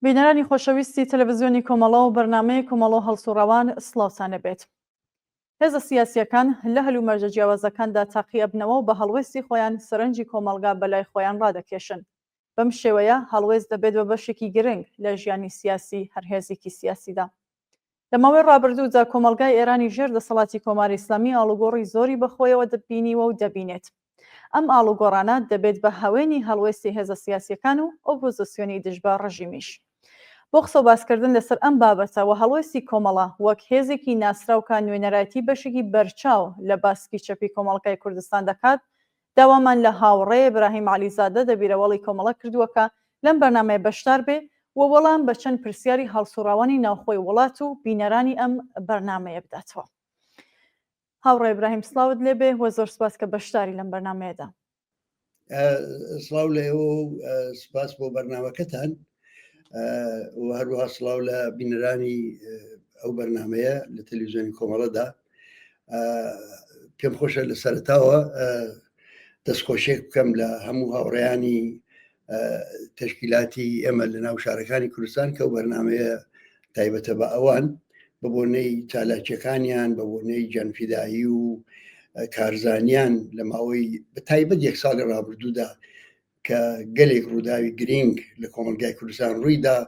بینەرانی خۆشەویستی تەلەڤیزیۆنی کۆمەڵە و بەرنامەی کۆمەڵە و هەڵسوڕەوان سڵاوتانە بێت. هێزە سیاسیەکان لە هەلومەرجە جیاوازەکاندا تاقی ئەبنەوە و بە هەڵوێستی خۆیان سەرنجی کۆمەلگا بەلای خۆیان ڕادەکێشن. بەم شێوەیە هەڵوێست دەبێت بە بەشێکی گرنگ لە ژیانی سیاسی هەرهێزێکی سیاسیدا. لە ماوەی ڕابردوودا کۆمەلگای ئێرانی ژێر دەسەڵاتی کۆماری ئیسلامی ئاڵوگۆڕی زۆری بەخۆیەوە دەبینیوە و دەبینێت. ئەم ئاڵوگۆڕانە دەبێت بە هاوێنی هەڵوێستی هێزە سیاسیەکان و ئۆپۆزیسیۆنی دژبە ڕەژیمیش. بۆ قسە باسکردن لەسەر ئەم بابەتەوە هەڵوێستی کۆمەڵە وەک هێزێکی ناسرااوکە نوێنەرایەتی بەشێکی بەرچاو لە باسکی چەپی کۆمەڵگای کوردستان دەکات، داوامان لە هاوڕێ ئیبراهیم عەلیزادە دەبیرەوەڵی کۆمەڵە کردووەکە لەم بەرنامەیە بەشدار بێ و وەڵام بە چەند پرسیاری هەڵسوڕاوانی ناوخۆی وڵات و بینەرانی ئەم بەرنامەیە بداتەوە. هاوڕێ ئیبراهیم سڵاوت لێبێ و زۆر سپاس کە بەشداری لەم بەرنامەیەدا. سڵاو لە ئێوە و سپاس بۆ بەرنامەکەتان و هەروەها سڵاو لە بینەرانی ئەو بەرنمەیە لە تەلەڤیزیۆنی کۆمەڵەدا. پێم خۆشە لە سەرتاوە دەستخۆشێک بکەم لە هەموو هاوڕێیانی تەشکیلاتی ئێمە لە ناو شارەکانی کوردستان کە ئەو بەرنمەیە تایبەتە بە ئەوان بە بۆنەی چالاکیەکانیان بە بۆنەی جانفیدایی و کارزانیان لە ماوەی بە تایبەت یەک ساڵی ڕابردوودا کە گەلێک ڕووداوی گرنگ لە کۆمەلگای کوردستان ڕوویدا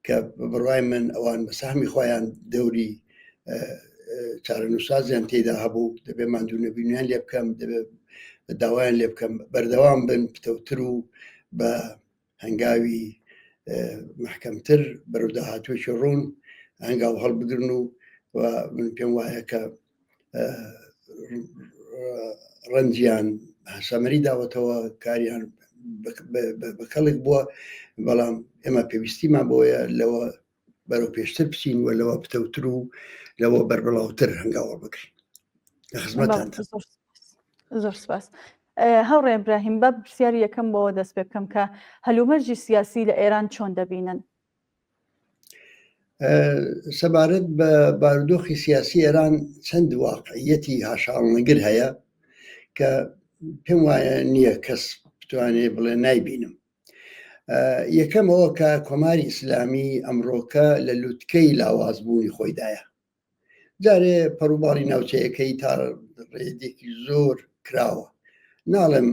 کە بڕوای من ئەوان بە ساهمی خۆیان دەوری چارەنووسازیان تێدا هەبوو، دەبێ ماندوو نەبینیان لێ بکەم، دەبێت داوایان لێ بکەم بەردەوام بن پتەوتر و بە هەنگاوی محکەمتر بەرەو داهاتوێکی ڕوون هەنگاو هەڵبگرن و من پێم وایە کە ڕەنجیان سەمەری داوەتەوە کاریان بەکەڵێک بووە، بەڵام ئێمە پێویستیمان بۆیە لەوە بەرەو پێشتر بچین و لەوە پتەوتر و لەوە بەربڵاوتر هەنگاوە بکرین. لە خزمەتان. زۆر سپاس. هاوڕێ ئیبراهیم بە پرسیاری یەکەم بۆەوە دەست پێ بکەم کە هەلومەرجی سیاسی لە ئێران چۆن دەبینن؟ سەبارەت بە بارودۆخی سیاسی ئێران چەند واقعیەتی هاشاڵنەگر هەیە کە پێم وایە نییە کەس بتوانێت بڵێ نایبینم. یەکەم ئەوە کە کۆماری ئیسلامی ئەمڕۆکە لە لووتکەی لاوازبوونی خۆیدایە. جارێ پەروباڵی ناوچەیەکەی تا ڕێدێکی زۆر کراوە، ناڵێم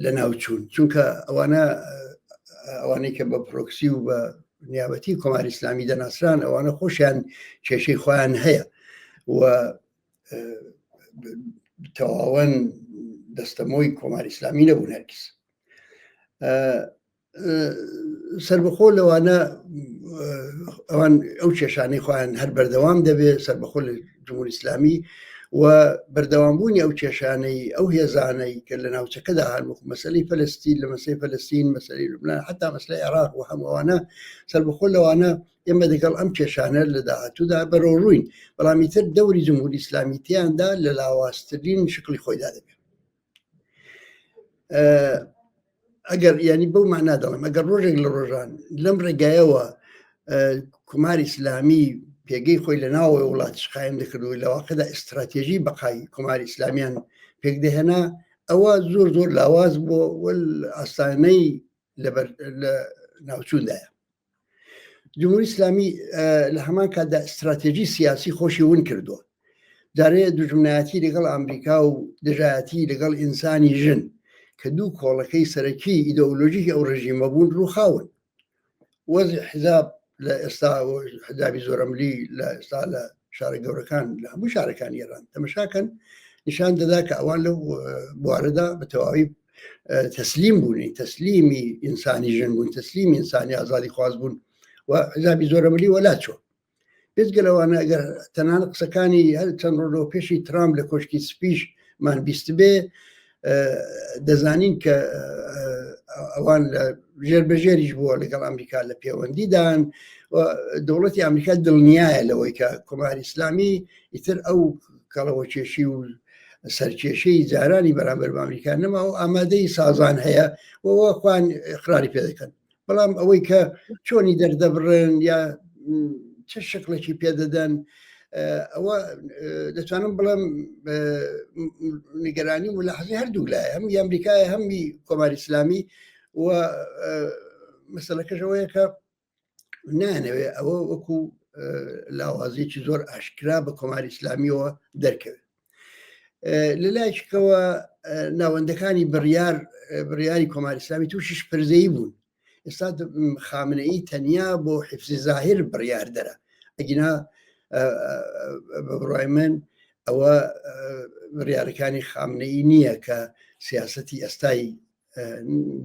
لە ناوچوون، چونکە ئەوانەی کە بە پرۆکسی و بە نیابەتی کۆماری ئیسلامی دەناسران ئەوانە خۆشیان کێشەی خۆیان هەیە و تەواوەن دەستەمۆی کۆماری ئیسلامی نەبوون هەرگیز. سربەخۆ لەوانە ئەوان ئەو کێشانەی خۆیان هەر بەردەوام دەبێت سربەخۆ لە جمهوری ئیسلامی و بەردەوامبوونی ئەو کێشانەی ئەو هێزانەی کە لە ناوچەکەدا هەن وەکو مەسەلەی فەلەستین، لە مەسەلەی فەلەستین، مەسەلەی لوبنان، حتا مەسەلەی عێراق و هەمووانە سربەخۆ لەوانە ئێمە لەگەڵ ئەم کێشانە لە داهاتوودا بەرەو ڕووین، بەڵامی تر دەوری جمهوری ئیسلامی تیاندا لە لاوازترین شکلی خۆیدا دەبێت. ئەگەر ینی بەو معنا دەڵێم ئەگەر ڕۆژێک لە ڕۆژان لەم ڕێگایەوە کۆماری ئیسلامی پێگەی خۆی لە ناوەوەی وڵاتیش قایم دەکردەوە لەواقعدا ئستراتێژی بەقای کۆماری ئیسلامیان پێک دەهێنا، ئەوە زۆر زۆر لاواز بۆ ئاستانەی لە ناوچوودایە. جمهوری ئیسلامی لە هەمان کاتدا ئستراتێژی سیاسی خۆشی ون کردووە. جارێ دوژمنایەتی لەگەڵ ئەمریکا و دژایەتی لەگەڵ ئینسانی ژن کە دوو کۆڵەکەی سەرەکی ئیدئۆلۆژیکی ئەو ڕژیمە بوون ڕووخاون. وەزی حزاب لە ئێستا حزابی زۆرەملی لە ئێستا لە شارە گەورەکان لە هەموو شارەکان ئێران تەمەشاکەن نیشان دەدا کە ئەوان لەو بوارەدا بە تەواوی تەسلیم بوونی، تەسلیمی ئینسانی ژن بوون، تەسلیمی ئینسانی ئازادی خواز بوون و حزابی زۆرەملی وەلا چوە. بێزگەلەوانە ئەگەر تەنانەت قسەکانی هەر چەند ڕۆژەوە پێشی ترامپ لە کۆشکی سپیشمان بیست بێ، دەزانین کە ئەوان لە ژێربەژێریش بووە لەگەڵ ئەمریکا لە پەیوەندیدان و دەوڵەتی ئەمریکا دڵنیایە لەوەی کە کۆماری ئیسلامی ئیتر ئەو کەڵەوە کێشی و سەرکێشەی جارانی بەرامبەر بە ئەمریکا نەما و ئامادەی سازان هەیە وەوە خوان اقراری پێ دەکەن، بەڵام ئەوەی کە چۆنی دەردەبڕن یا چه شکلێکی پێدەدەن ئەوە دەتوانم بڵم نیگەرانی و ملاحەزەی هەردوو لایە، هەمی ئەمریکایە هەمی کۆماری ئیسلامی و مەسەلەکەش ئەوەیە کە نانەوێ ئەوە وەکو لاوازێکی زۆر ئاشکرا بە کۆماری ئیسلامیەوە دەرکەوێت. لە لایەکەوە ناوەندەکانی بڕیاری کۆماری ئیسلامی تووشیش پرزەیی بوون. ئێستا خامنەئی تەنیا بۆ حفزی زاهر بڕیار دەرە ئەگینا بە بڕای من ئەوە بڕیارەکانی خامنەئی نییە کە سیاسەتی ئێستای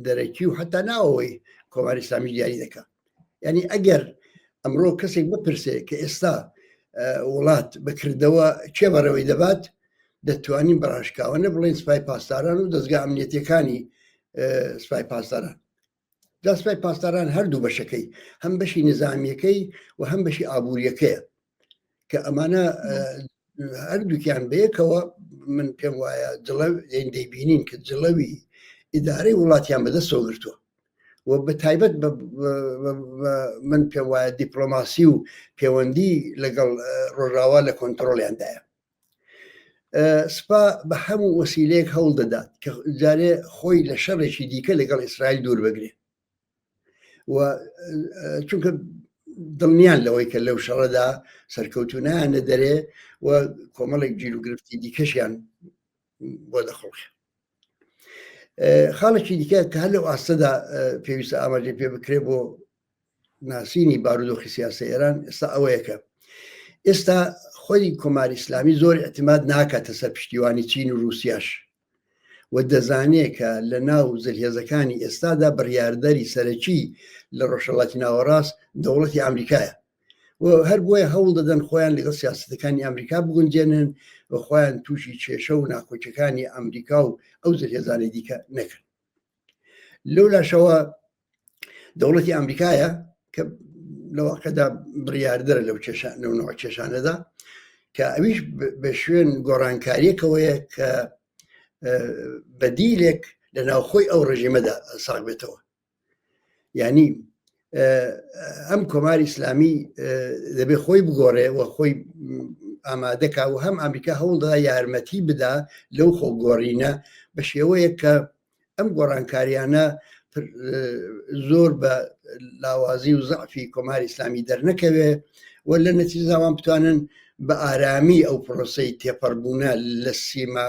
دەرەکی و حتا ناوەوەی کۆماری ئیسلامی دیاری دەکات. یعنی ئەگەر ئەمڕۆ کەسێک بپرسێ کە ئێستا وڵات بەکردەوە چێ بەڕەوەی دەبات دەتوانین بەڕاشکاوانە بڵێن سوپای پاسداران و دەستگا ئەمنیەتیەکانی سوپای پاسداران. دا سوپای پاسداران هەردوو بەشەکەی هەم بەشی نظامیەکەی و هەم بەشی ئابوووریەکەیە کە ئەمانە هەردووکیان بەیەکەوە من پێم وایە دەیبینین کە جڵەوی ئیدارەی وڵاتیان بەدەستەوە گرتووە و بە تایبەت من پێم وایە دیپلۆماسی و پەیوەندی لەگەڵ ڕۆژاوا لە کۆنتترۆلیاندایە. سپا بە هەموو وەسیلەیەک هەوڵ دەدات کە جارێ خۆی لە شەڕێکی دیکە لەگەڵ ئیسرائیل دوور بگرێ و چونکە دڵنیان لەوەی کە لەو شەڕەدا سەرکەوتونیانە دەرێ و کۆمەڵێک گیر و گرفتی دیکەشیان بۆ دەخڵخ. خاڵێکی دیکە کە هەر لەو ئاستەدا پێویستە ئاماژێ پێ بکرێ بۆ ناسینی بارودۆخی سیاسی ئێران ئێستا ئەوەیەکە ئێستا خۆی کۆماری ئیسلامی زۆر ئەتیماد ناکاتە سەر پشتیوانی چین و رووسیاش و دەزانێت کە لە ناو زەرهێزەکانی ئێستادا بڕیاردەری سەرەکی لە ڕۆژهەڵاتی ناوەڕاست دەوڵەتی ئەمریکایە و هەر بۆیە هەوڵ دەدەن خۆیان لەگەڵ سیاسەتەکانی ئەمریکا بگونجێنن و خۆیان تووشی کێشە و ناکۆچەکانی ئەمریکا و ئەو زەرهێزانەی دیکە نەکرد. لەو لاشەوە دەوڵەتی ئەمریکایە کە لەواقعدا بڕیاردەرە لەو نوع کێشانەدا کە ئەویش بە شوێن گۆڕانکاریەکەوەیە کە بەدیلێک لە ناوخۆی ئەو ڕژیمەدا ساغ بێتەوە. یعنی ئەم کۆماری ئیسلامی دەبێت خۆی بگۆڕێ و خۆی ئامادەکە و هەم ئەمریکا هەوڵدا یارمەتی بدا لەو خۆگۆڕینە بە شێوەیە کە ئەم گۆڕانکاریانە زۆر بە لاوازی و زەعفی کۆماری ئیسلامی دەرنەکەوێ و لە نەتیجەوان بتوانن بە ئارامی ئەو پرۆسەی تێپەڕبوونە لە سیما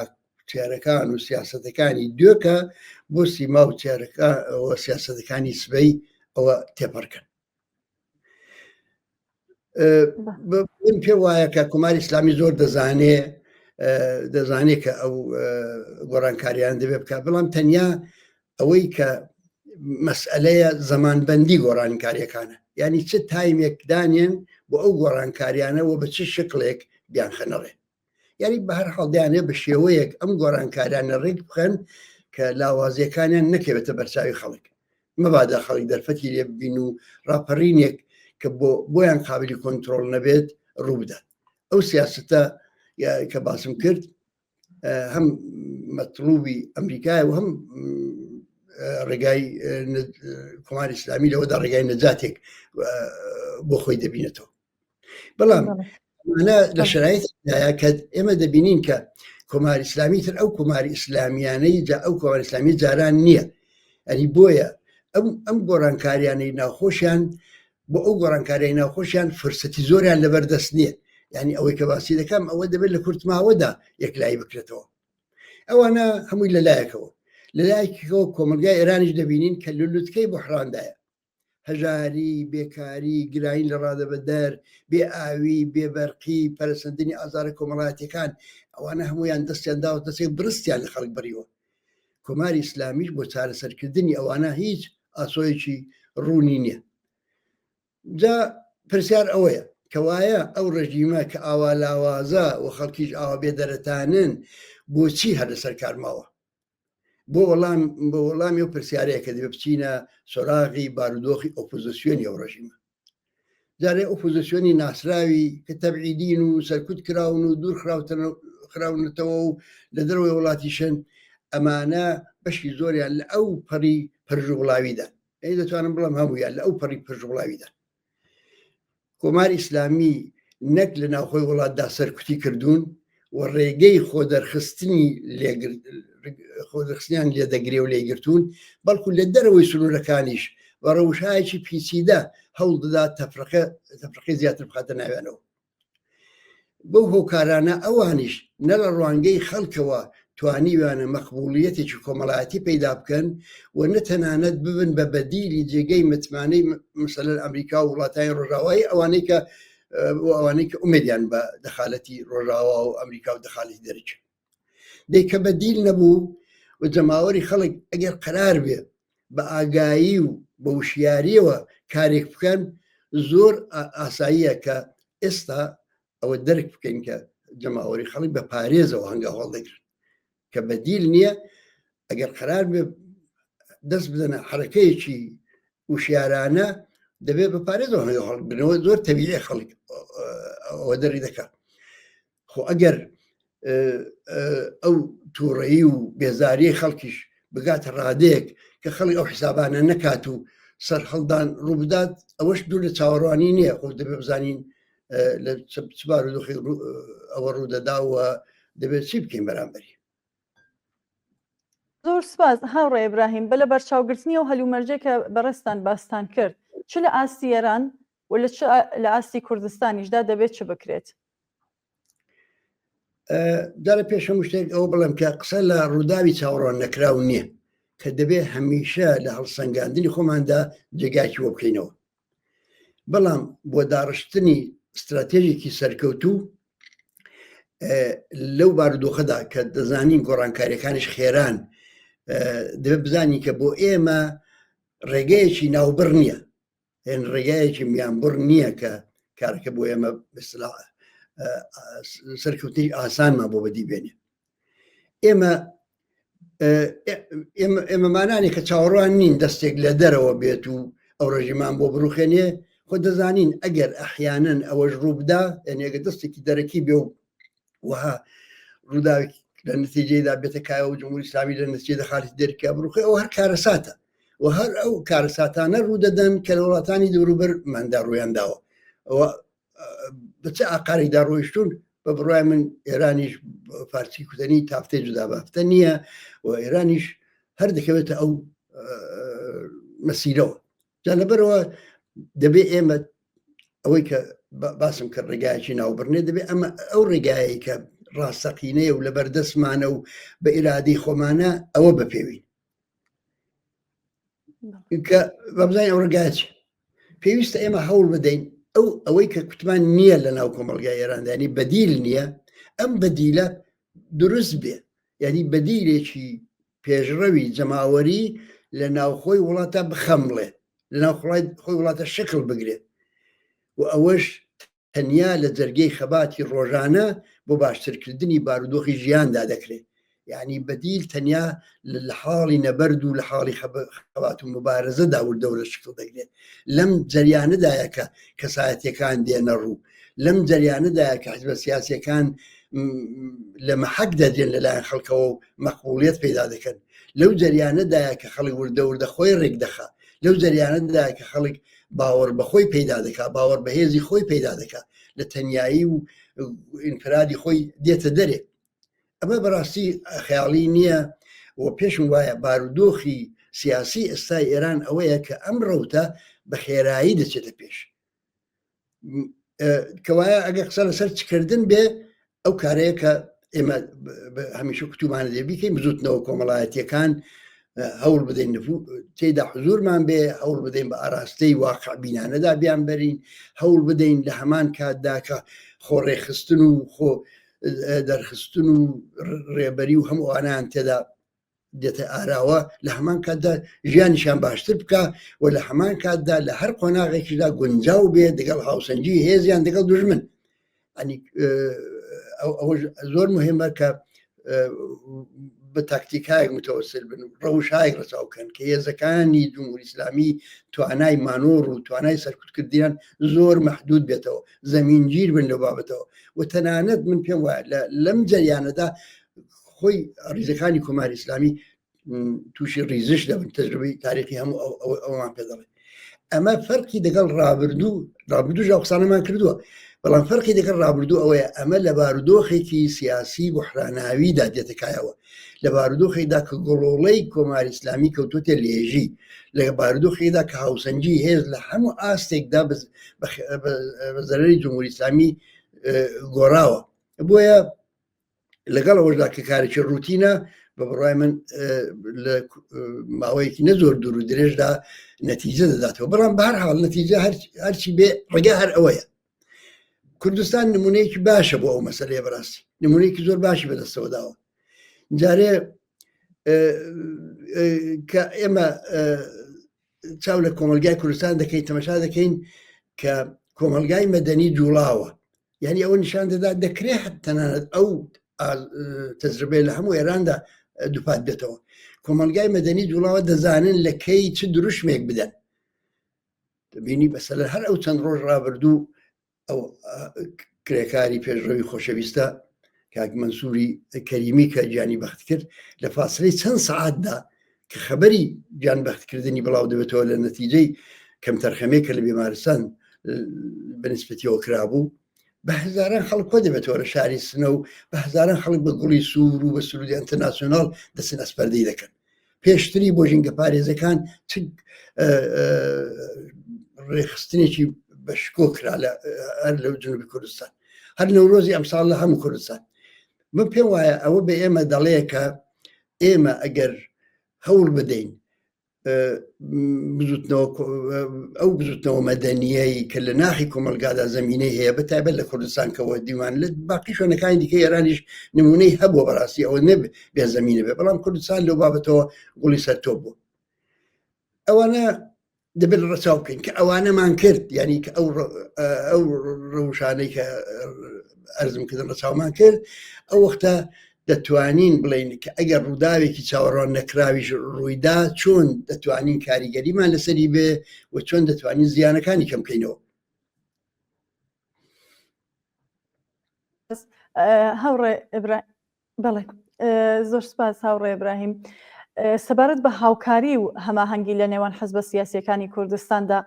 چارەکان و سیاسەتەکانی دوێکە بۆ سیما و سیاسەتەکانی سبەی ئەوە تێپەڕکەن. من پێ وایە کە کۆماری ئیسلامی زۆر دەزانێت کە ئەو گۆڕانکاریان دەبێت بکات بەڵام تەنیا ئەوەی کە مەسئلەیە زەمانبەندی گۆڕانکاریەکانە یعنی چه تایمێک دانێن بۆ ئەو گۆڕانکاریانەوە بە چه شکلێک بیان خەنەڕێ یعنی بە هەر حاڵدیانێ بە شێوەیەک ئەم گۆڕانکاریانە ڕێک بخەن کە لاوازیەکانیان نەکەوێتە بەرچاوی خەڵک مەبادا خەڵک دەرفەتی لێ ببین و ڕاپەڕینێک کە بۆیان قابلی کۆنتترۆل نەبێت ڕوو بدات. ئەو سیاستە کە باسم کرد هەم مەطلوبی ئەمریکای و هەم ڕێگای کۆماری ئیسلامی لەوەدا ڕێگای نەجاتێک بۆ خۆی دەبینێتەوە. بەڵام لە شرایطدایە کە ئێمە دەبینین کە کۆماری ئیسلامی تر ئەو کۆماری ئیسلامیانەی ئەو کۆماری ئیسلامی جاران نییە ئەنی بۆیە ئەم گۆڕانکاریانەی ناوخۆشیان بۆ ئەو گۆڕانکاریای ناوخۆشیان فرسەتی زۆریان لەبەردەست نییە یعنی ئەوەی کە باسی دەکەم ئەوە دەبێت لە کورتماوەدا یەکلایی بکرێتەوە. ئەوانە هەمووی لەلایەکەوە لەلایەکەوە کۆمەلگای ئێرانیش دەبینین کە لولوتکەی بحراندایە هەژاری بێکاری گرین لە ڕادەبەدەر بێ ئاوی بێبەرقی پەرسەندنی ئازارە کۆمەڵایەتەکان ئەوانە هەمویان دەستیان داوە دەستێک برستیان لە خەڵک بڕیوە. کۆماری ئیسلامیش بۆ چارەسەرکردنی ئەوانە هیچ ئاسۆیەکی ڕوونی نییە. جا پرسیار ئەوەیە کە وایە ئەو ڕژیمە کە ئاوا لاوازە و خەڵکیش ئاوا بێدەرەتانن بۆچی هەر لەسەر کارماوە بۆ وەڵامی و پرسیارەیە کە دەبێت بچینە سۆراغی بارودۆخی ئۆپۆزیسیۆنی ئەو ڕژیمە. جارێ ئۆپۆزیسیۆنی ناسراوی کە تەبعیدین و سەرکوت کراون و دوور خراونەتەوە و لە دەروی وڵاتیشن ئەمانە بەشی زۆریان لە ئەو پەڕی پەرژوڵاویدا دەتوانم بڵم هەموویان لە ئەو پەڕی پەرژوڵاویدا. کۆماری ئیسلامی نەک لە ناوخۆی وڵاتدا سەرکوتی کردوون و ڕێگەی خۆدەرخستنیان لێدەگرێ و لێگرتوون بەڵکو لە دەرەوەی سنوورەکانیش و ڕەوشایەکی پیچیدە هەوڵ دەدا تەفرەقەی زیاتر بخاتە ناوێنەوە. بەو هۆکارانە ئەوانیش نە لە ڕوانگەی خەڵکەوە توانیوانە مەقبوڵیەتێکی کۆمەڵایەتی پەیدا بکەن و نەتەنانەت ببن بە بەدیلی جێگەی متمانەی مەسەلەن ئەمریکا و وڵاتانی ڕۆژاوایی ئەوانەی کە ئومێدیان بە دەخالەتی ڕۆژاوا و ئەمریکا و دەخاڵی دەرچ دەیکە بەدیل نەبوو و جەماوەری خەڵک ئەگەر قرار بێ بە ئاگایی و بە وشیاریەوە کارێک بکەن زۆر ئاساییە کە ئێستا ئەوە دەرک بکەین کە جەماوەری خەڵک بە پارێزەوە هەنگا هەڵ دەگرن کە بەدیل نییە ئەگەر قرار بێ دەست بدەنە حرەکەیەکی وشیارانە دەبێت بە پارێزەوە هەنگا هەڵ بنەوە زۆر تەبیعی خەڵک ئەوە دەری دەکات. خۆ ئەگەر ئەو تووڕەیی و بێزاری خەڵکیش بگاتە ڕادەیەک کە خەڵک ئەو حیسابانە نەکات و سەر هەڵدان ڕووبدات ئەوەش دوور لە چاوەڕوانی نییە خۆ دەبێت بزانین لە چبار و دۆخی ئەوە ڕوودەداوە دەبێت چی بکەین بەرامبەری. زۆر سپاس هاوڕێ ئیبراهیم بە لە بەرچاوگرتنی و هەلومەرجێک کە بەڕێستان باستان کرد چ لە ئاستی ئێران و لە ئاستی کوردستانیشدا دەبێت چ بکرێت؟ دارە پێش هەموو شتێک ئەوە بڵم کە قسە لە ڕووداوی چاوەڕوان نەکراو نییە کە دەبێت هەمیشە لە هەڵسەنگاندنی خۆماندا جێگاکی وە بکەینەوە. بەڵام بۆ داڕشتنی استراتێژێکی سەرکەوتوو لەو بارودۆخەدا کە دەزانین گۆڕانکاریەکانیش خێران دەبێت بزانین کە بۆ ئێمە ڕێگەیەکی ناوبڕ نییە هێن ڕێگایەکی میانبڕ نییە کە کارەکە بۆ ئێمە سەرکەوتنی ئاسانمان بۆ بەدی بێنێ. ئێمەمانانی کە چاوەڕوان نین دەستێک لە دەرەوە بێت و ئەو ڕژیمان بۆ بڕوخێنێ خۆ دەزانین ئەگەر ئەحیانەن ئەوەش ڕووبدا ئەنێگە دەستێکی دەرەکی بێ و وها ڕووداوێک لە نتیجەیەدا بێتە کایەوە و جمهوری ئیسلامی لە نتیجە دەخاڵی دەرکا بڕوخێ ئەو هەر کارەساتە و هەر ئەو کارەساتانە ڕوودەدەن کە لە وڵاتانی دەوروبەرماندا ڕوویانداوە ئەوە بە چه ئاقارێکدا ڕۆیشتون بە بڕای من ئێرانیش فارسی کوتنی تافتەی جودا بافتە نییە و ئێرانیش هەر دەکەوێتە ئەو مەسیرەوە جا لەبەرەوە دەبێت ئێمە ئەوەی کە باسم کرد ڕێگایکی ناوبڕنێ دەبێت ئەمە ئەو ڕێگایە کە ڕاستەقینەیە و لەبەردەستمانە و بە ئیرادەی خۆمانە ئەوە بەپێوین کە بەبزانین ئەو ڕێگایچ پێویستە ئێمە هەوڵ بدەین ئەوەی کە کوتمان نییە لە ناو کۆمەڵگای ئێراندا بەدیل نییە ئەم بەدیلە دروست بێ یعنی بەدیلێکی پێشڕەوی جەماوەری لە ناوخۆی وڵاتە بخەمڵێ لە ناو خۆی وڵاتە شکل بگرێت و ئەوەش تەنیا لە جەرگەی خەباتی ڕۆژانە بۆ باشترکردنی بارودۆخی ژیاندا دەکرێت یعنی بەدیل تەنیا لە حاڵی نەبەرد و لە حاڵی خەبات و مبارزەدا وردەورە شکل دەگرێت لەم جەریانەدایە کە کەسایەتیەکان دێنە ڕوو لەم جەریانەدایە کە حیزبە سیاسیەکان لە مەحەک دەدێن لەلایەن خەڵکەوە و مەقبوڵیەت پەیدا دەکەن لەو جەریانەدایە کە خەڵک وردەوردە خۆی ڕێک دەخات لەو جەریانەدایە کە خەڵک باوەڕ بەخۆی پەیدا دەکات باوەڕ بەهێزی خۆی پەیدا دەکات لە تەنیایی و ئینفرادی خۆی دێتە دەرێ ئەمە بەڕاستی خەیاڵی نییە و پێشم وایە بارودۆخی سیاسی ئێستای ئێران ئەوەیە کە ئەم ڕەوتە بە خێرایی دەچێتە پێش کەوایە ئەگە قسە لەسەر چکردن بێ ئەو کارەیە کە ئێمە هەمیشە کتومانە دێ بیکەین بزوتنەوە کۆمەڵایەتیەکان هەوڵ بدەین تێدا حزورمان بێ هەوڵ بدەین بە ئاراستەی واقع بینانەدا بیان بەرین هەوڵ بدەین لە هەمان کاتدا کە خۆڕێخستن و خۆ دەرخستن و ڕێبەری و هەموو ئانیان تێدا دێتە ئاراوە لە هەمان کاتدا ژیانیشان باشتر بکە و لە هەمان کاتدا لە هەر قۆناغێکیدا گونجاو بێ دەگەڵ هاوسەنجی هێزیان دەگەڵ دوژمن ئەوە زۆر مهمە کە بە تاکتیکایەک متەوەسل بن و ڕەوشایەک ڕەچاوکەن کە هێزەکانی جمهوری ئیسلامی توانای مانۆڕ و توانای سەرکوتکردیان زۆر مەحدود بێتەوە زەمینگیر بن لە بابەتەوە و تەنانەت من پێم وایە لەم جەریانەدا خۆی ڕیزەکانی کۆماری ئیسلامی تووشی ڕیزش دەبن تەجربەی تاریخی هەموو ئەومان پێ دەڵێ ئەمە فەرقی دەگەڵ ڕابردوو ژاو قسانەمان کردووە بەڵام فەرقی دەکەن ڕابردوو ئەوەیە ئەمە لە بارودۆخێکی سیاسی بحراناویدا دێتەکایەوە لە بارودۆخێکدا کە گۆڵۆڵەی کۆماری ئیسلامی کەوتوتە لێژی لە بارودۆخێکدا کە هاوسەنجی هێز لە هەموو ئاستێکدا بە زەرەری جمهوری ئیسلامی گۆڕاوە بۆیە لەگەڵ ئەوەشدا کە کارێکی ڕوتینە بە بڕای من لە ماوەیەکی نەزۆر دوور و درێژدا نەتیجە دەداتەوە بەڵام بە هەر حاڵ نەتیجە هەرچی بێ ڕێگا هەر ئەوەیە کوردستان نمونەیەکی باشە بۆ ئەو مەسەلەیە بەڕاستی نمونەیەکی زۆر باشی بەدەستەوە داوە جارێ کە ئێمە چاو لە کۆمەلگای کوردستان دەکەین تەمەشا دەکەین کە کۆمەلگای مەدەنی جوڵاوە یعنی ئەوە نیشان دەدا دەکرێت تەنانەت ئەو تەجربەیە لە هەموو ئێراندا دووپات بێتەوە کۆمەلگای مەدەنی جوڵاوە دەزانن لە کەی چ دروشمێک بدەن دەبینی بەسەر هەر ئەو چەند ڕۆژ ڕابردوو ئەو کرێکاری پێشڕەوی خۆشەویستە کاک مەنسووری کەریمی کە گیانی بەخت کرد لە فاصلەی چەند سەعاتدا کە خەبەری گیان بەختکردنی بڵاو دەبێتەوە لە نەتیجەی کەم تەرخەمێکە لە بیمارستان بەنسبەتیەوە کرابوو بە هەزاران خەڵک کۆ دەبێتەوە لە شاری سنە و بە هەزاران خەڵک بە گوڵی سوور و بە سرودی ئەنتەرناسیۆناڵ دەچن ئەسپەردەی دەکەن پێشتری بۆ ژینگە پارێزەکان چ ڕێخستنێکی بەشکۆ کرا هەر لەو جنوبی کوردستان هەر نەورۆزی ئەمساڵ لە هەموو کوردستان من پێم وایە ئەوە بە ئێمە دەڵەیە کە ئێمە ئەگەر هەوڵ بدەین ئەو بزوتنەوە مەدەنیەی کە لە ناحی کۆمەلگادا زەمینەی هەیە بەتایبەت لە کوردستان کەەوە دیوان لە باقی شوێنەکانی دیکە ئێرانیش نمونەی هەبووە بەڕاستی ئەوە نەبێ بێ زەمینە بێ بەڵام کوردستان لەو بابەتەوە گوڵی سەرتۆ بوو ئەوانە دەبێت ڕەچاو بکەین کە ئەوانەمان کرد یعنی کە ئەو ڕەوشانەی کە ئەرزم کردن ڕەچاومان کرد ئەو وەختە دەتوانین بڵین کە ئەگەر ڕووداوێکی چاوەڕوان نەکراویش ڕوویدا چۆن دەتوانین کاریگەریمان لەسەری بێ و چۆن دەتوانین زیانەکانی کەم بکەینەوە هاوڕێ بەڵێ زۆر سپاس هاوڕێ ئیبراهیم سەبارەت بە هاوکاری و هەماهەنگی لە نێوان حەزبە سیاسیەکانی کوردستاندا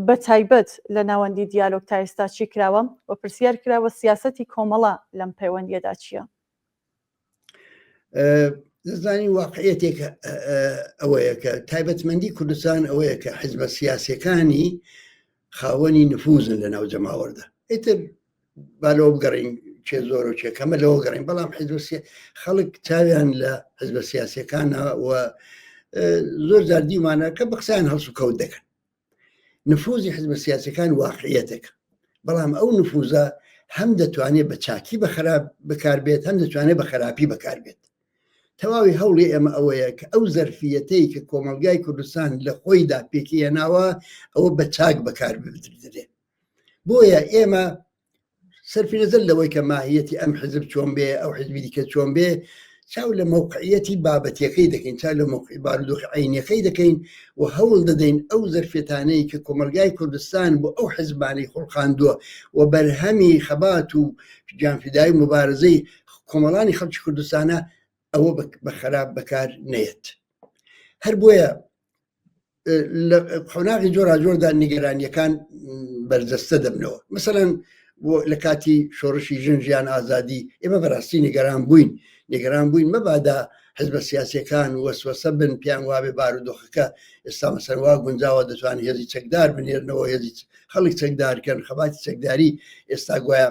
بە تایبەت لە ناوەندی دیالۆگ تا ئێستا چی کراوە و پرسیار کراوە سیاسەتی کۆمەڵە لەم پەیوەندیەدا چییە؟ دەزانی واقعەتێک ئەوەیە کە تایبەتمەندی کوردستان ئەوەیە کە حزبە سیاسیەکانی خاوەنی نفوزن لە ناو جەماوەردا ئیتر بالەوە بگەڕین چێ زۆر و چێکەمە لەوە گەڕین بەڵام خەڵک چاویان لە حزبە سیاسیەکانە و زۆر جار دیمانە کە بە قسەیان هەڵس و کەوت دەکەن نفوزی حزبە سیاسیەکان واقعەتێک بەڵام ئەو نفوزە هەم دەتوانێت بە چاکی بەکاربێت هەم دەتوانێت بە خراپی بەکاربێت تەواوی هەوڵی ئێمە ئەوەیە کە ئەو زەرفیەتەی کە کۆمەلگای کوردستان لە خۆیدا پێکیهێناوە ئەوە بە چاک بەکار بدرێت بۆیە ئێمە سەرفی نەزەر لەوەی کە ماهیەتی ئەم حزب چۆن بێ ئەو حزبی دیکە چۆن بێ چاو لە موقعیەتی بابەتیەکەی دەکەین چا لە موقعی بارودۆخی عینیەکەی دەکەین و هەوڵ دەدەین ئەو زەرفێتانەی کە کۆمەلگای کوردستان بۆ ئەو حزبانەی خۆڵخاندووە و بەرهەمی خەبات و گیانفیدایی مبارزەی کۆمەڵانی خەڵکی کوردستانە ئەوە بە خراپ بەکار نێت هەر بۆیە قۆناغی جۆراجۆردا نیگەرانیەکان بەرجەستە دەبنەوە مثلەن لە کاتی شۆڕشی ژن ئازادی ئێمە بەڕاستی نیگەران بووین مەبادا حزبە سیاسیەکان وەسوەسە بن پیان وابێ بارودۆخەکە ئێستا مەسەروا گونجاوە دەتوانێت هێزی چەکدار بنێرنەوە هێزی خەڵک چەکدارکەن خەباتی چەکداری ئێستا گوایە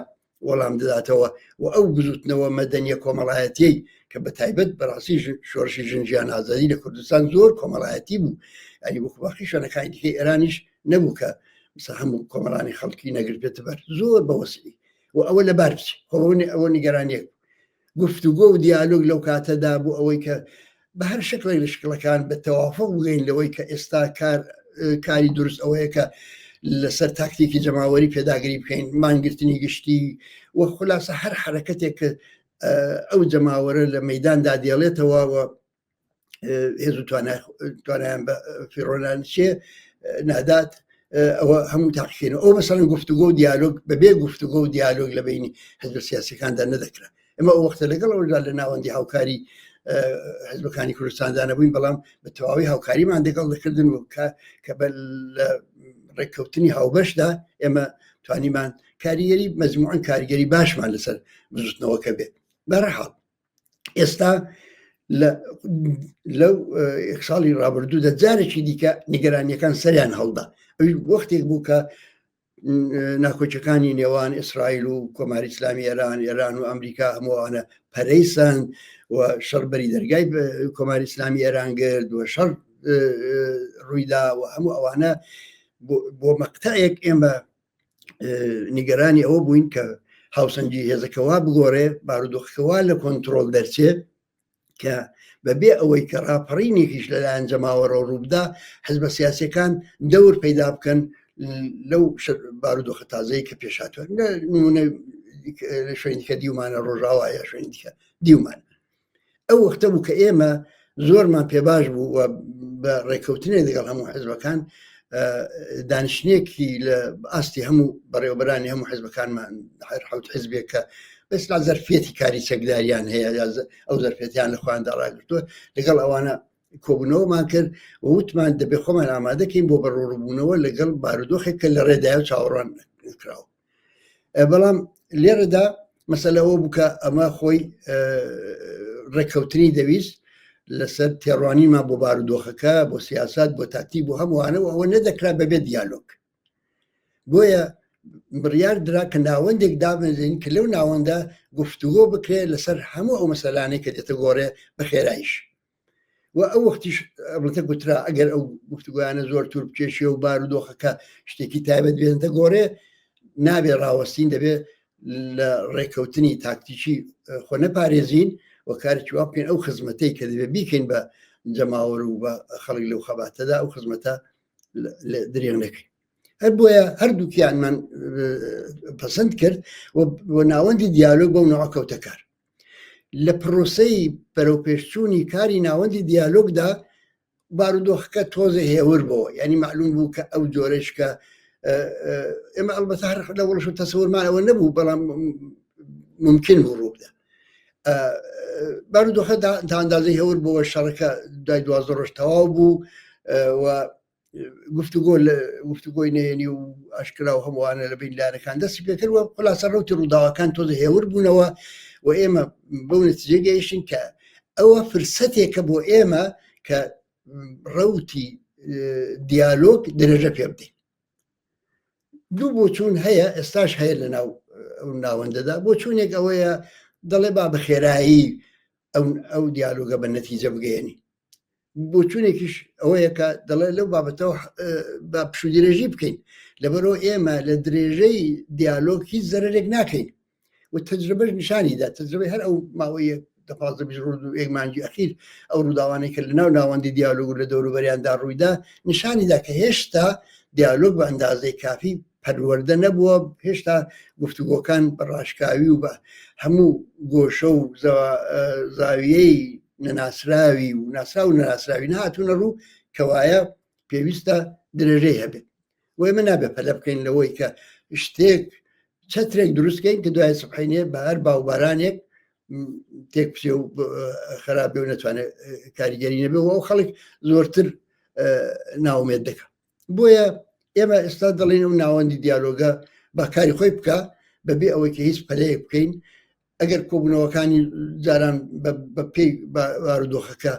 وەڵام دەداتەوە و ئەو بزوتنەوە مەدەنیە کۆمەڵایەتیەی کە بە تایبەت بەڕاستی شۆڕشی ژن ئازادی لە کوردستان زۆر کۆمەڵایەتی بوو ئەنی بۆ باقی شوێنەکانی دیکەی ئێرانیش نەبوو کە هەموو کۆمەڵانی خەڵکی نەگربێتە بەر زۆر بەوەسی و ئەوە لە بار بچی ئەوە نیگەرانیەک گفتوگۆ و دیالۆگ لەو کاتەدا بوو ئەوەی کە بە هەر شکڵی لە شکڵەکان بە تەوافق بگەین لەوەی کە ئێستا کاری دروست ئەوەیە کە لەسەر تاکتیکی جەماوەری پێداگری بکەین مانگرتنی گشتی و خولاسە هەر حرەکەتێک کە ئەو جەماوەرە لە مەیداندا دێڵێتەوە و هێز و توانیان بە فیڕۆنان چێ نادات ئەوە هەموو تاقیکەین ئەو مەسەڵەن گفتوگۆ و دیالۆگ بەبێ گفتوگۆ و دیالۆگ لە بینی حزب سیاسیەکاندا نەدەکرا ئەمە ئەو وەختە لەگەڵ ئەودا لە ناوەندی هاوکاری حزبەکانی کوردستاندا نەبووین بەڵام بە تەواوی هاوکاریمان دەگەڵ دەکردن و کە بە ڕێککەوتنی هاوبەشدا ئێمە توانیمان کاریگەری مەجموعەن کاریگەری باشمان لەسەر بزوتنەوەکە بێت بەڕەحاڵ ئێستا لەو ساڵی ڕابردوودا جارێکی دیکە نیگەرانیەکان سەریان هەڵدا ئەوی وەختێک بوو کە ناکۆچەکانی نێوان ئیسرائیل و کۆماری ئیسلامی ئێران و ئەمریکا هەمووانە پەرەیسان و شەڕبەری دەرگای کۆماری ئیسلامی ئێران کرد و شەڕ ڕوویدا و هەموو ئەوانە بۆ مەقتەیەک ئێمە نیگەرانی ئەوە بووین کە هاوسەنگی هێزەکەوا بگۆڕێ بارودۆخەکەوا لە کۆنتترۆل دەرچێ کە بەبێ ئەوەی کە ڕاپەڕینێکیش لەلایەن جەماوەڕە ڕووبدا حزبە سیاسەکان دەور پەیدا بکەن لەو بارودۆخە تازەی کە پێشاتوە نمونە شوێنیکە دیومانە ڕۆژاوایە شوێن دیکە دیومان ئەو وەختە بوو کە ئێمە زۆرمان پێباش بوو و بە ڕێککەوتنێ لەگەڵ هەموو حزبەکان دانیشتێکی لە ئاستی هەموو بەڕێوەبەرانی هەموو حزبەکانمان حوت حزبێک کە بەسلا زەرفێتی کاری چەکداریان هەیە ئەو زەرفێتیان لە خواندا ڕاگرتووە لەگەڵ ئەوانە کۆبوونەوەمان کرد و وتمان دەبێ خۆمان ئامادەکەین بۆ بەڕۆڕبوونەوە لەگەڵ بارودۆخێک کە لە ڕێدایە و چاوەڕوان کراوە بەڵام لێرەدا مەسەلەوە بووکە ئەمە خۆی ڕێککەوتنی دەویست لەسەر تێڕوانیمان بۆ بارودۆخەکە بۆ سیاست بۆ تاکتیک بۆ هەمووانەوە ئەوە نەدەکرا بەبێ دیالۆگ بۆیە بڕیار درا کە ناوەندێک دابنێن کە لەو ناوەندە گفتوگۆ بکرێت لەسەر هەموو ئەو مەسەلانەی کە دێتە گۆڕێ بە خێرایش و ئەو وەختیش ئەبڵتە گوترا ئەگەر ئەو گفتوگویانە زۆر توور بچێشی و بارودۆخەکە شتێکی تایبەت بێنتە گۆڕێ نابێ ڕاوەستین دەبێت لە ڕێککەوتنی تاکتیکی خۆ نەپارێزین و کارێکی وا بکەین ئەو خزمەتەی کە دەبێت بیکەین بە جەماوەر و بە خەڵک لەو خەباتەدا ئەو خزمەتە درێغ نەکەین هەر بۆیە هەردووکیانمان پەسەند کرد و ناوەندی دیالۆگ بەو نەوە کەوتە کار لە پرۆسەی بەرەوپێشچوونی کاری ناوەندی دیالۆگدا بارودۆخەکە تۆزە هێور بەوە ینی معلوم بوو کە ئەو جۆرەش کە ئێمە ئەلبەتە هەر لە وڵش و تەسەورمانەوە نەبوو بەڵام ممکن بوو ڕووبدا بارودۆخە تا ئەندازەی هەور بۆەوە شەڕەکە دوای 12 ڕۆژ تەواو بوو و گفتوگۆی نێنی و ئاشکرا و هەمووانە لە بین لارەکان دەستی پێکردوە خلاصە ڕوتی ڕووداوەکان تۆزە هێور بوونەوە و ئێمە بەو نەتیجە گەیشتین کە ئەوە فرسەتێکە بۆ ئێمە کە ڕەوتی دیالۆگ درێژە پێ بدەین دوو بۆچوون هەیە ئێستاش هەیە لە ناو ناوەندەدا بۆچوونێک ئەوەیە دەڵێ با بە خێرایی ئەو دیالۆگە بە نەتیجە بگەێنی بۆچوونێکیش ئەوەیە کە دەڵێ لەو بابەتەوە بە پشودرێژی بکەین لەبەرەوە ئێمە لە درێژەی دیالۆگ هیچ زەرێک ناکەین و تەجربەش نیشانیدا تەجربەی هەر ئەو ماوەیە دەپازدە ڕۆژ و ئێگمانجی ئەخیر ئەو ڕووداوانەی کە لە ناو ناوەندی دیالۆگ و لە دەوروبەریاندا ڕوویدا نیشانیدا کە هێشتا دیالۆگ بە ئەندازەی کافی پەروەردە نەبووە هێشتا گفتوگۆکان بە ڕاشکاوی و بە هەموو گۆشە و زاویەی نەناسراوی و ناسرا و نەناسراوی نهاتوونە ڕوو کەوایە پێویستە درێژەی هەبێت وی من نابێت پەلە بکەین لەوەی کە شتێک چەترێک دروستکەین کە دوای سبحینێ بە هەر باوبارانێک تێک پسێ و خراپێ و نەتوانێت کاریگەری نەبێ و ئەو خەڵک زۆرتر ناومێت دەکە بۆیە ئێمە ئێستا دەڵێن و ناوەندی دیالۆگە با کاری خۆی بکە بەبێ ئەوەی کە هیچ پەلەیەک بکەین ئەگەر کۆبوونەوەکانی جاران بە پێی بارودۆخەکە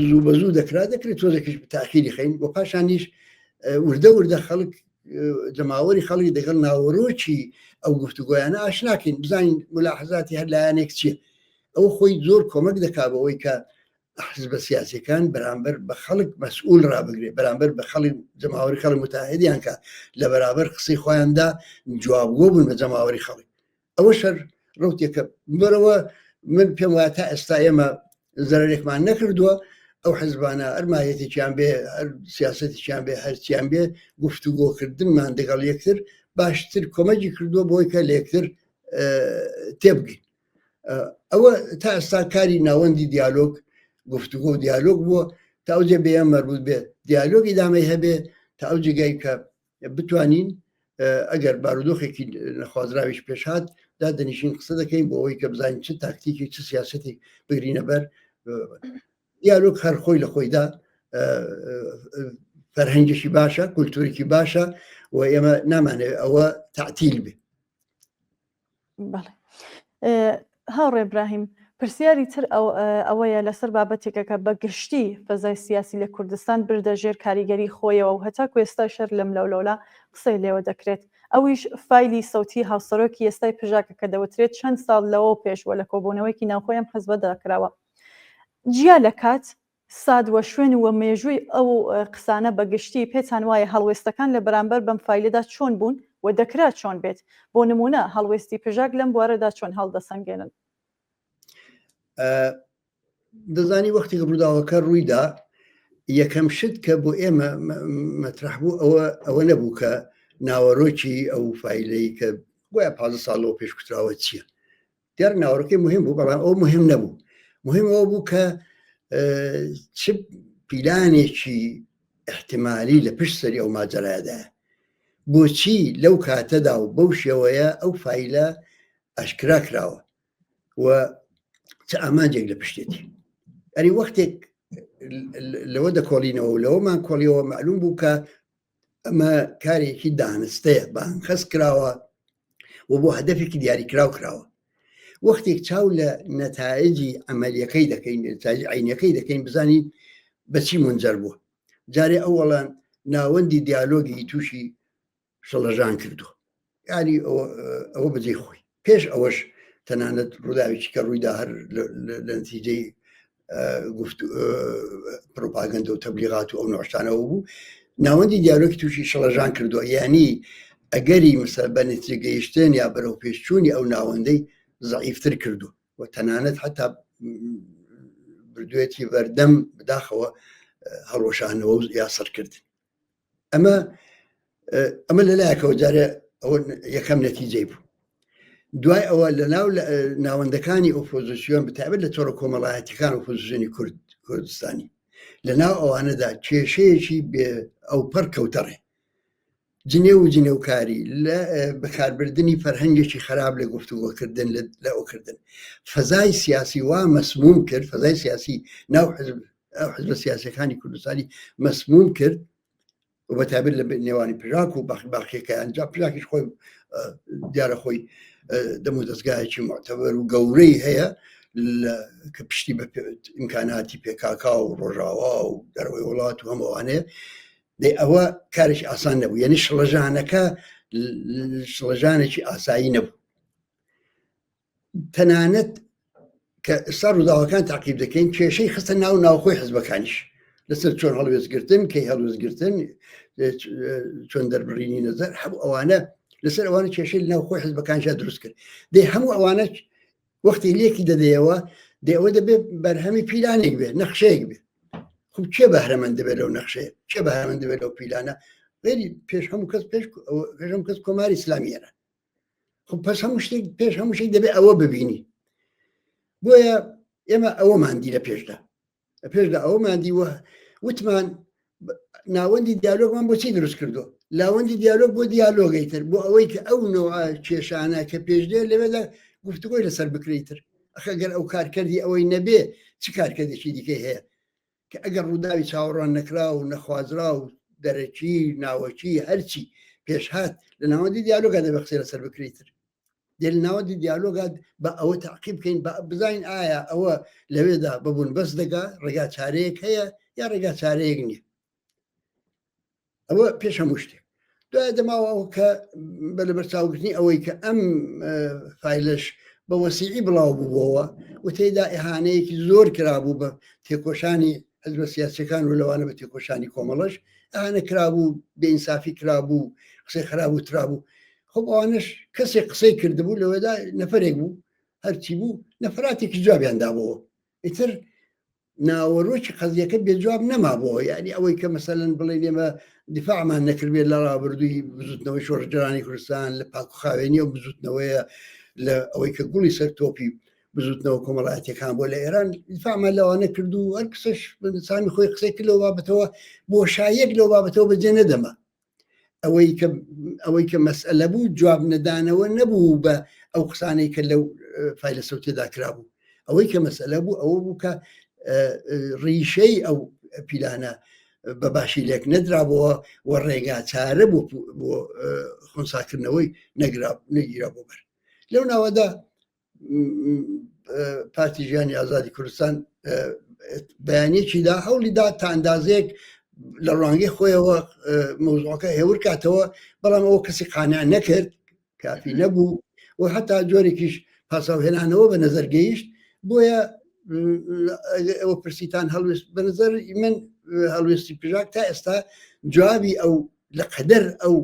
زوو بە زوو دەکرێت تۆزێکیش تاخیری خەین بۆ پاشانیش وردە خەڵک جەماوەری خەڵکی دەگەڵ ناوەڕۆکی ئەو گفتوگۆیانە ئاشناکەین بزانین ملاحەزاتی هەر لایەنێک چییە ئەو خۆی زۆر کۆمەک دەکات بەوەی کە حزبە سیاسیەکان بەرامبەر بە خەڵک مەسئول ڕابگرێت بەرامبەر بە خەڵک جەماوەری خەڵک متاهدیان کە لە بەرابەر قسەی خۆیاندا جوابگۆ بوون بە جەماوەری خەڵک ئەوە شەر ڕوتێکە بەرەوە من پێم وایە تا ئێستا ئێمە زەرێکمان نەکردووە ئەو حزبانە ئەرمایەتێکیان بێ هەر سیاسەتێکیان بێ هەرچیان بێ گفتوگۆکردنمان دەگەڵ یەکتر باشتر کۆمەکی کردووە بۆی کە لە یەکتر تێبگەین ئەوە تا ئێستا کاری ناوەندی دیالۆگ گفتوگۆ و دیالۆگ بووە تا ئەو جێ بێ مەربوط بێ دیالۆگی دامەی هەبێ تا ئەو جێگای کە بتوانین ئەگەر بارودۆخێکی نەخوازراویش پێشهات دادەنیشین قسە دەکەین بۆ ئەوەی کە بزانین چ تاکتیکی چ سیاسەتی بگرینە بەر دیالۆگ هەر خۆی لە خۆیدا فەرهەنگێکی باشە کولتورێکی باشە و ئێمە نامانێت ئەوە تعتیل بێ. بەڵێ هاوڕێ ئیبراهیم پرسیاری تر ئەوەیە لەسەر بابەتێکە کە بە گشتی فەزای سیاسی لە کوردستان بردە ژێر کاریگەری خۆیەوە و هەتا کوێستا شەر لەم لەولۆلا قسەی لێوە دەکرێت ئەویش فایلی سەوتی هاوسەرۆکی ئێستای پژاکە کە دەوترێت چەند ساڵ لەوە پێشوە لە کۆبوونەوەیکی ناوخۆیان حەزبە داکراوە جیا لە کات ساد وە شوێن وە مێژووی ئەو قسانە بەگشتی پێتان وایە هەڵوێستەکان لە بەرامبەر بەم فایلدا چۆن بوون و دەکرا چۆن بێت بۆ نمونە هەڵوێستی پژاک لەم بوارەدا چۆن هەڵدەسەنگێنن دەزانی وەختێک ڕووداوەکە ڕوویدا یەکەم شت کە بۆ ئێمە مەترح بوو ئەوە نەبوو کە ناوەڕۆکی ئەو فایلەی کە گویا 15 ساڵەوە پێش کوتراوە چییە دیار ناوەڕۆکی مهم بوو بەڵام ئەو مهم نەبوو مهم ئەوە بوو کە چ پیلانێکی احتیمالی لە پشت سەری ئەو ماجەرایەدایە بۆچی لەو کاتەدا و بەو شێوەیە ئەو فایلە ئەشکرا کراوە و چ ئامانجێک لە پشتێتی ئەری وەختێک لەوە دەکۆڵینەوە و لەوەمان کۆڵیەوە معلوم بوو کە ئەمە کارێکی دانستەیە بانخەس کراوە و بۆ هەدەفێکی دیاریکراو کراوە وەختێک چاو لە نەتائجی ئەمەلیەکەی دەکەین عینەکەی دەکەین بزانین بەچی منجەر بووە جارێ ئەوەڵان ناوەندی دیالۆگی تووشی شەڵەژان کردووە یانی ئەوە بەجێ خۆی پێش ئەوەش تەنانەت ڕووداوێکی کە ڕوویدا هەر لە نتیجەی پرۆپاگەندە و تەبلیغات و ئەو نەوەشتانەوە بوو ناوەندی دیالۆگی تووشی شەڵەژان کردووە یعنی ئەگەری مثل بە نتیجە گەیشتن یا بەرەو پێشچوونی ئەو ناوەندەی ضعیفتر کردو و تەنانەت حتا بردوێتی بەردەم بداخەوە هەڵۆشانەوە و یاسەرکردن ئەمە لەلایەکەوە جارێ ئەوە یەکەم نەتیجەی بوو دوای ئەوە لە ناو ناوەندەکانی ئۆپۆزیسیۆن بتابێت لە تۆڕە کۆمەڵایەتیەکان ئۆپۆزیسیۆنی کوردستانی لە ناو ئەوانەدا کێشەیەکی بێ ئەو پەر کەوتەڕێ جنێ و جنێوکاری لە بەکاربردننی فەرهەنگێکی خراپ لە گفتوگۆکردن لە ئەوکردن فەزای سیاسی وا مەسموم کرد فەزای سیاسی ناو حزب سیاسەکانی کوردستانی مەسموم کرد و بەتابێت لە نێوانی پژاک و باقیەکە ئەنجا پژاکیش خۆی دیارە خۆی دەمو دەستگایەکی معتەبەر و گەورەی هەیە کە پشتی بە ئیمکاناتی پێکاکا و ڕۆژاوا و دەرەوەی وڵات و هەمووانەیە دەی ئەوە کارێکی ئاسان نەبوو یعنی شڵەژانەکە شڵەژانێکی ئاسایی نەبوو تەنانەت کە ئێستا ڕووداوەکان تاقیب دەکەین کێشەی خستە ناوخۆی حزبەکانیش لەسەر چۆن هەڵوێستگرتن کەی هەڵوێستگرتن چۆن دەربڕینی نەزەر هەموو ئەوانە لەسەر ئەوانە کێشەی ناوخۆی حزبەکانشا دروست کرد دەی هەموو ئەوانە وەختی لێکی دەدەیەوە دەی ئەوە دەبێت بەرهەمی پیلانێک بێت نەخشەیەک بێت خب چێ بەهرەمەند دەبێت لەو نەخشەیە چێ بەهرەمەند دەبێت لەو پیلانە غێری پێش هەموو کەس کۆماری ئیسلامیەرە خب پس هەموو شتێک پێش هەموو شتێک دەبێت ئەوە ببینی بۆیە ئێمە ئەوەماندی لە پێشدا ئەوەماندی وتمان ناوەندی دیالۆگمان بۆچی دروست کردو لاوەندی دیالۆگ بۆ دیالۆگەیتر بۆ ئەوەی کە ئەو نەوە کێشانە کە پێشدێ لەوێدا گفتوگۆی لەسەر بکرێتتر ئەخەگەر ئەو کارکردی ئەوەی نەبێ چ کارکردێکی دیکەی هەیە کە ئەگەر ڕووداوی چاوەڕوان نەکرا و نەخوازرا و دەرەکی ناوەکی هەرچی پێشهات لە ناوەندی دیالۆگا دەبێ قسەی لەسەر بکرێتتر دێ لە ناوەندی دیالۆگات بە ئەوە تاقیب بکەین بزانین ئایا ئەوە لەوێدا ببوون بەس دەگا ڕێگا چارەیەک هەیە یا ڕێگا چارەیەک نییە ئەوە پێش هەموو شتێک دوای دەماوە ئەو کە بە لە بەرچاوگرتنی ئەوەی کە ئەم فایلش بە وەسیعی بڵاو بووەوە و تێیدا ئیهانەیەکی زۆر کرابوو بە تێکۆشانی حزب سیاسەکان و لەوانە بە تێکۆشانی کۆمەڵەش ئەهانە کرابوو بێئینسافی کرابوو قسەی خراپ و ترابوو خب ئەوانش کەسێک قسەی کردبوو لەوەدا نەفرێک بوو هەرچی بوو نەفراتێکی جوابیاندابەوە ئیتر ناوەڕۆکی قەزیەکە بێجواب نەمابەوە یعنی ئەوەی کە مەسەلەن بڵێن ئێمە دیفاعمان نەکردبێت لە ڕابردووی بزوتنەوەی شۆڕجرانی کوردستان لە پاکوخاوێنی و بزوتنەوەیە لە ئەوەی کە گوڵی سەر تۆپی بزوتنەوە کۆمەڵایەتیەکان بۆ لە ئێران دیفاعمان لەوانە کردو هەر کەسەش سامی خۆی قسەی کرد لەو بابەتەوە بۆ شایەک لەو بابەتەوە بەجێ نەدەما ئەوەی کە مەسئلە بوو جواب نەدانەوە نەبوو بە ئەو قسانەی کە لەو فایلە سەوتێدا کرابوو ئەوەی کە مەسئلە بوو ئەوە بوو کە ڕیشەی ئەو پیلانە بەباشی لێک نەدرابەوە و ڕێگا چارە بۆ خۆنساکردنەوەی نەگیرا بۆ بەر لەو ناوەدا پارتی ژیانی ئازادی کوردستان بەیانێکیدا هەوڵیدا تا ئەندازەیەک لە ڕوانگەی خۆیەوە مۆزوعەکە هێور کاتەوە بەڵام ئەوە کەسی قانع نەکرد کافی نەبوو و هەتا جۆرێکیش پاساوهێنانەوە بە نەزەر گەیشت بۆیە ئەوە پرسیتان هەڵوێست بە نظر من هەڵوێستی پژاک تا ئێستا جوابی ئەو لە قەدەر ئەو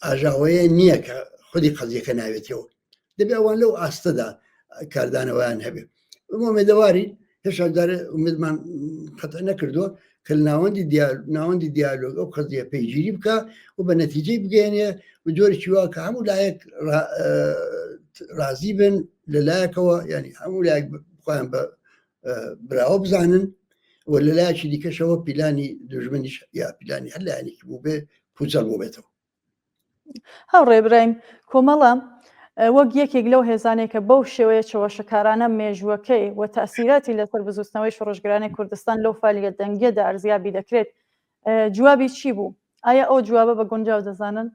ئاژاوەیە نییە کە خودی قەزیەکە ناوێتەوە دەبێ ئەوان لەو ئاستەدا کاردانەوەیان هەبێ ئومێدەواری هێشادارە ئومێدمان خەتە نەکردووە کە ناوەندی دیالۆگ ئەو قەزیە پەیگیری بکە و بە نەتیجەی بگەێنێ و جۆرێکی وا کە هەموو لایەک رازی بن لەلایەکەوە ینی هەموو لایەک خۆیان بە براوە بزانن و لە لایەکی دیکەشەوە پیلانی دژمنیش یا پیلانی هەر لایەنێکی بوو بێ پوچەڵ بۆ بێتەوە هەوڕێ برایم کۆمەڵە وەک یەکێک لەو هێزانێکە بەو شێوەیە چەوەشەکارانە مێژوەکەی و تەسیراتی لەسەر بزوستنەوەی شۆڕژگرانی کوردستان لەو فعالیەت دەنگێدا ئەرزیابی دەکرێت جوابی چی بوو؟ ئایا ئەو جوابە بە گونجاو دەزانن؟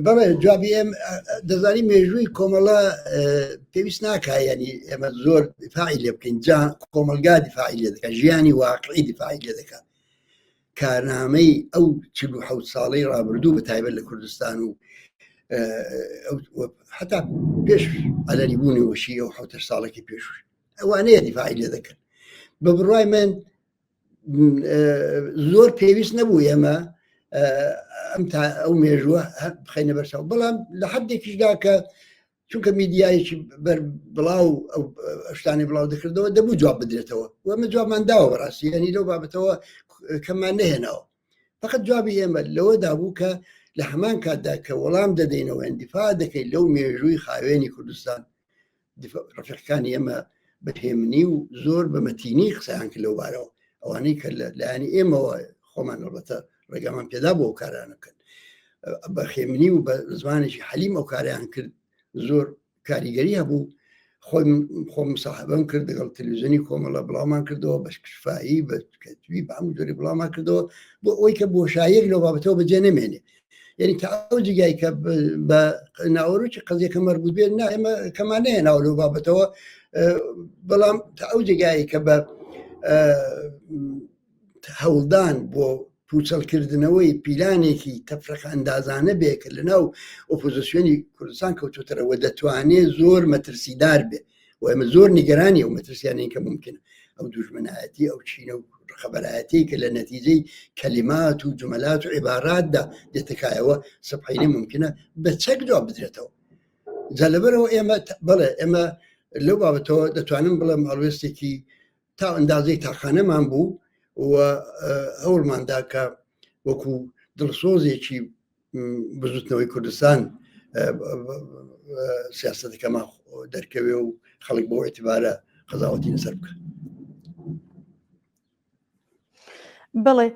بەڵێ جوابی ئێم دەزانی مێژووی کۆمەڵە پێویست ناکای ینی ئێمە زۆر دیفاعی لێ بکەین جا کۆمەلگا دیفاعی لێ دەکات ژیانی واقعی دیفاعی لێ دەکات کارنامەی ئەو 47 ساڵەی ڕابردوو بە تایبەت لە کوردستان و حتا پێش ئەلەری بوونی وەشی ئەو 70 ساڵێکی پێشوش ئەوانەیە دیفاعی لێ دەکەن بە بڕای من زۆر پێویست نەبوو ئێمە ئەو مێژووە بخەینە بەرچاو بەڵام لە حدێکیشدا کە چونکە میدیایەکی بڵاو ئەو شتانی بڵاو دەکردەوە دەبوو جواب بدرێتەوە و ئەمە جوابمان داوە بەڕاستی ینی لەو بابەتەوە کەمان نەهێناوە فقط جوابی ئێمە لەوەدا بوو کە لە هەمان کاتدا کە وەڵام دەدەینەوە ئەندیفاع دەکەین لەو مێژووی خاوێنی کوردستان ڕفیقەکانی ئێمە بەهێمنی و زۆر بەمەتینی قسەیان کرد لەو بارەوە ئەوانەی کە لایەنی ئێمەوە خۆمان ڕەتە ڕێگامان پێدا بۆ ئەو کارانەکەن بە خێمنی و بە زمانێکی حەلیم ئەو کاریان کرد زۆر کاریگەری هەبوو خۆم مساحبەم کرد لەگەڵ تەلەڤیزیۆنی کۆمەڵە بڵاومان کردەوە بە شفایی بە کەتوی بە هەموو جۆری بڵاومان کردەوە بۆ ئەوەی کە بۆشایەک لەو بابەتەوە بەجێ نەمێنێ یعنی تا ئەو جگای کە بە ناوەڕوکی قەزیەکە مەربوط بێت نا ئێمە کەمان نەهێناوە لەو بابەتەوە بەڵام تا ئەو جگایی کە بە هەوڵدان بۆ پوچەڵکردنەوەی پیلانێکی تەفرەق ئەندازانە بێ کە لەناو ئۆپۆزیسیۆنی کوردستان کەوتوتەرەوە دەتوانێت زۆر مەترسیدار بێ و ئێمە زۆر نیگەرانی ئەو مەترسیانەی کە ممکنە ئەو دوژمنایەتی ئەو چینە و خەبەرایەتی کە لە نەتیجەی کەلیمات و جملات و عیباراتدا دێتکایەوە سەبحینە ممکنە بە چەک جواب بدرێتەوە جا لەبەرەوە ئێمە بەڵێ ئێمە لەو بابەتەوە دەتوانم بڵێم هەڵوێستێکی تا ئەندازەی تاقانەمان بوو و هەوڵماندا کە وەکو دڵسۆزێکی بزوتنەوەی کوردستان سیاسەتەکەمان دەرکەوێ و خەڵک بۆ ئێتیبارە قەزاوەتی لەسەر بکە بڵێ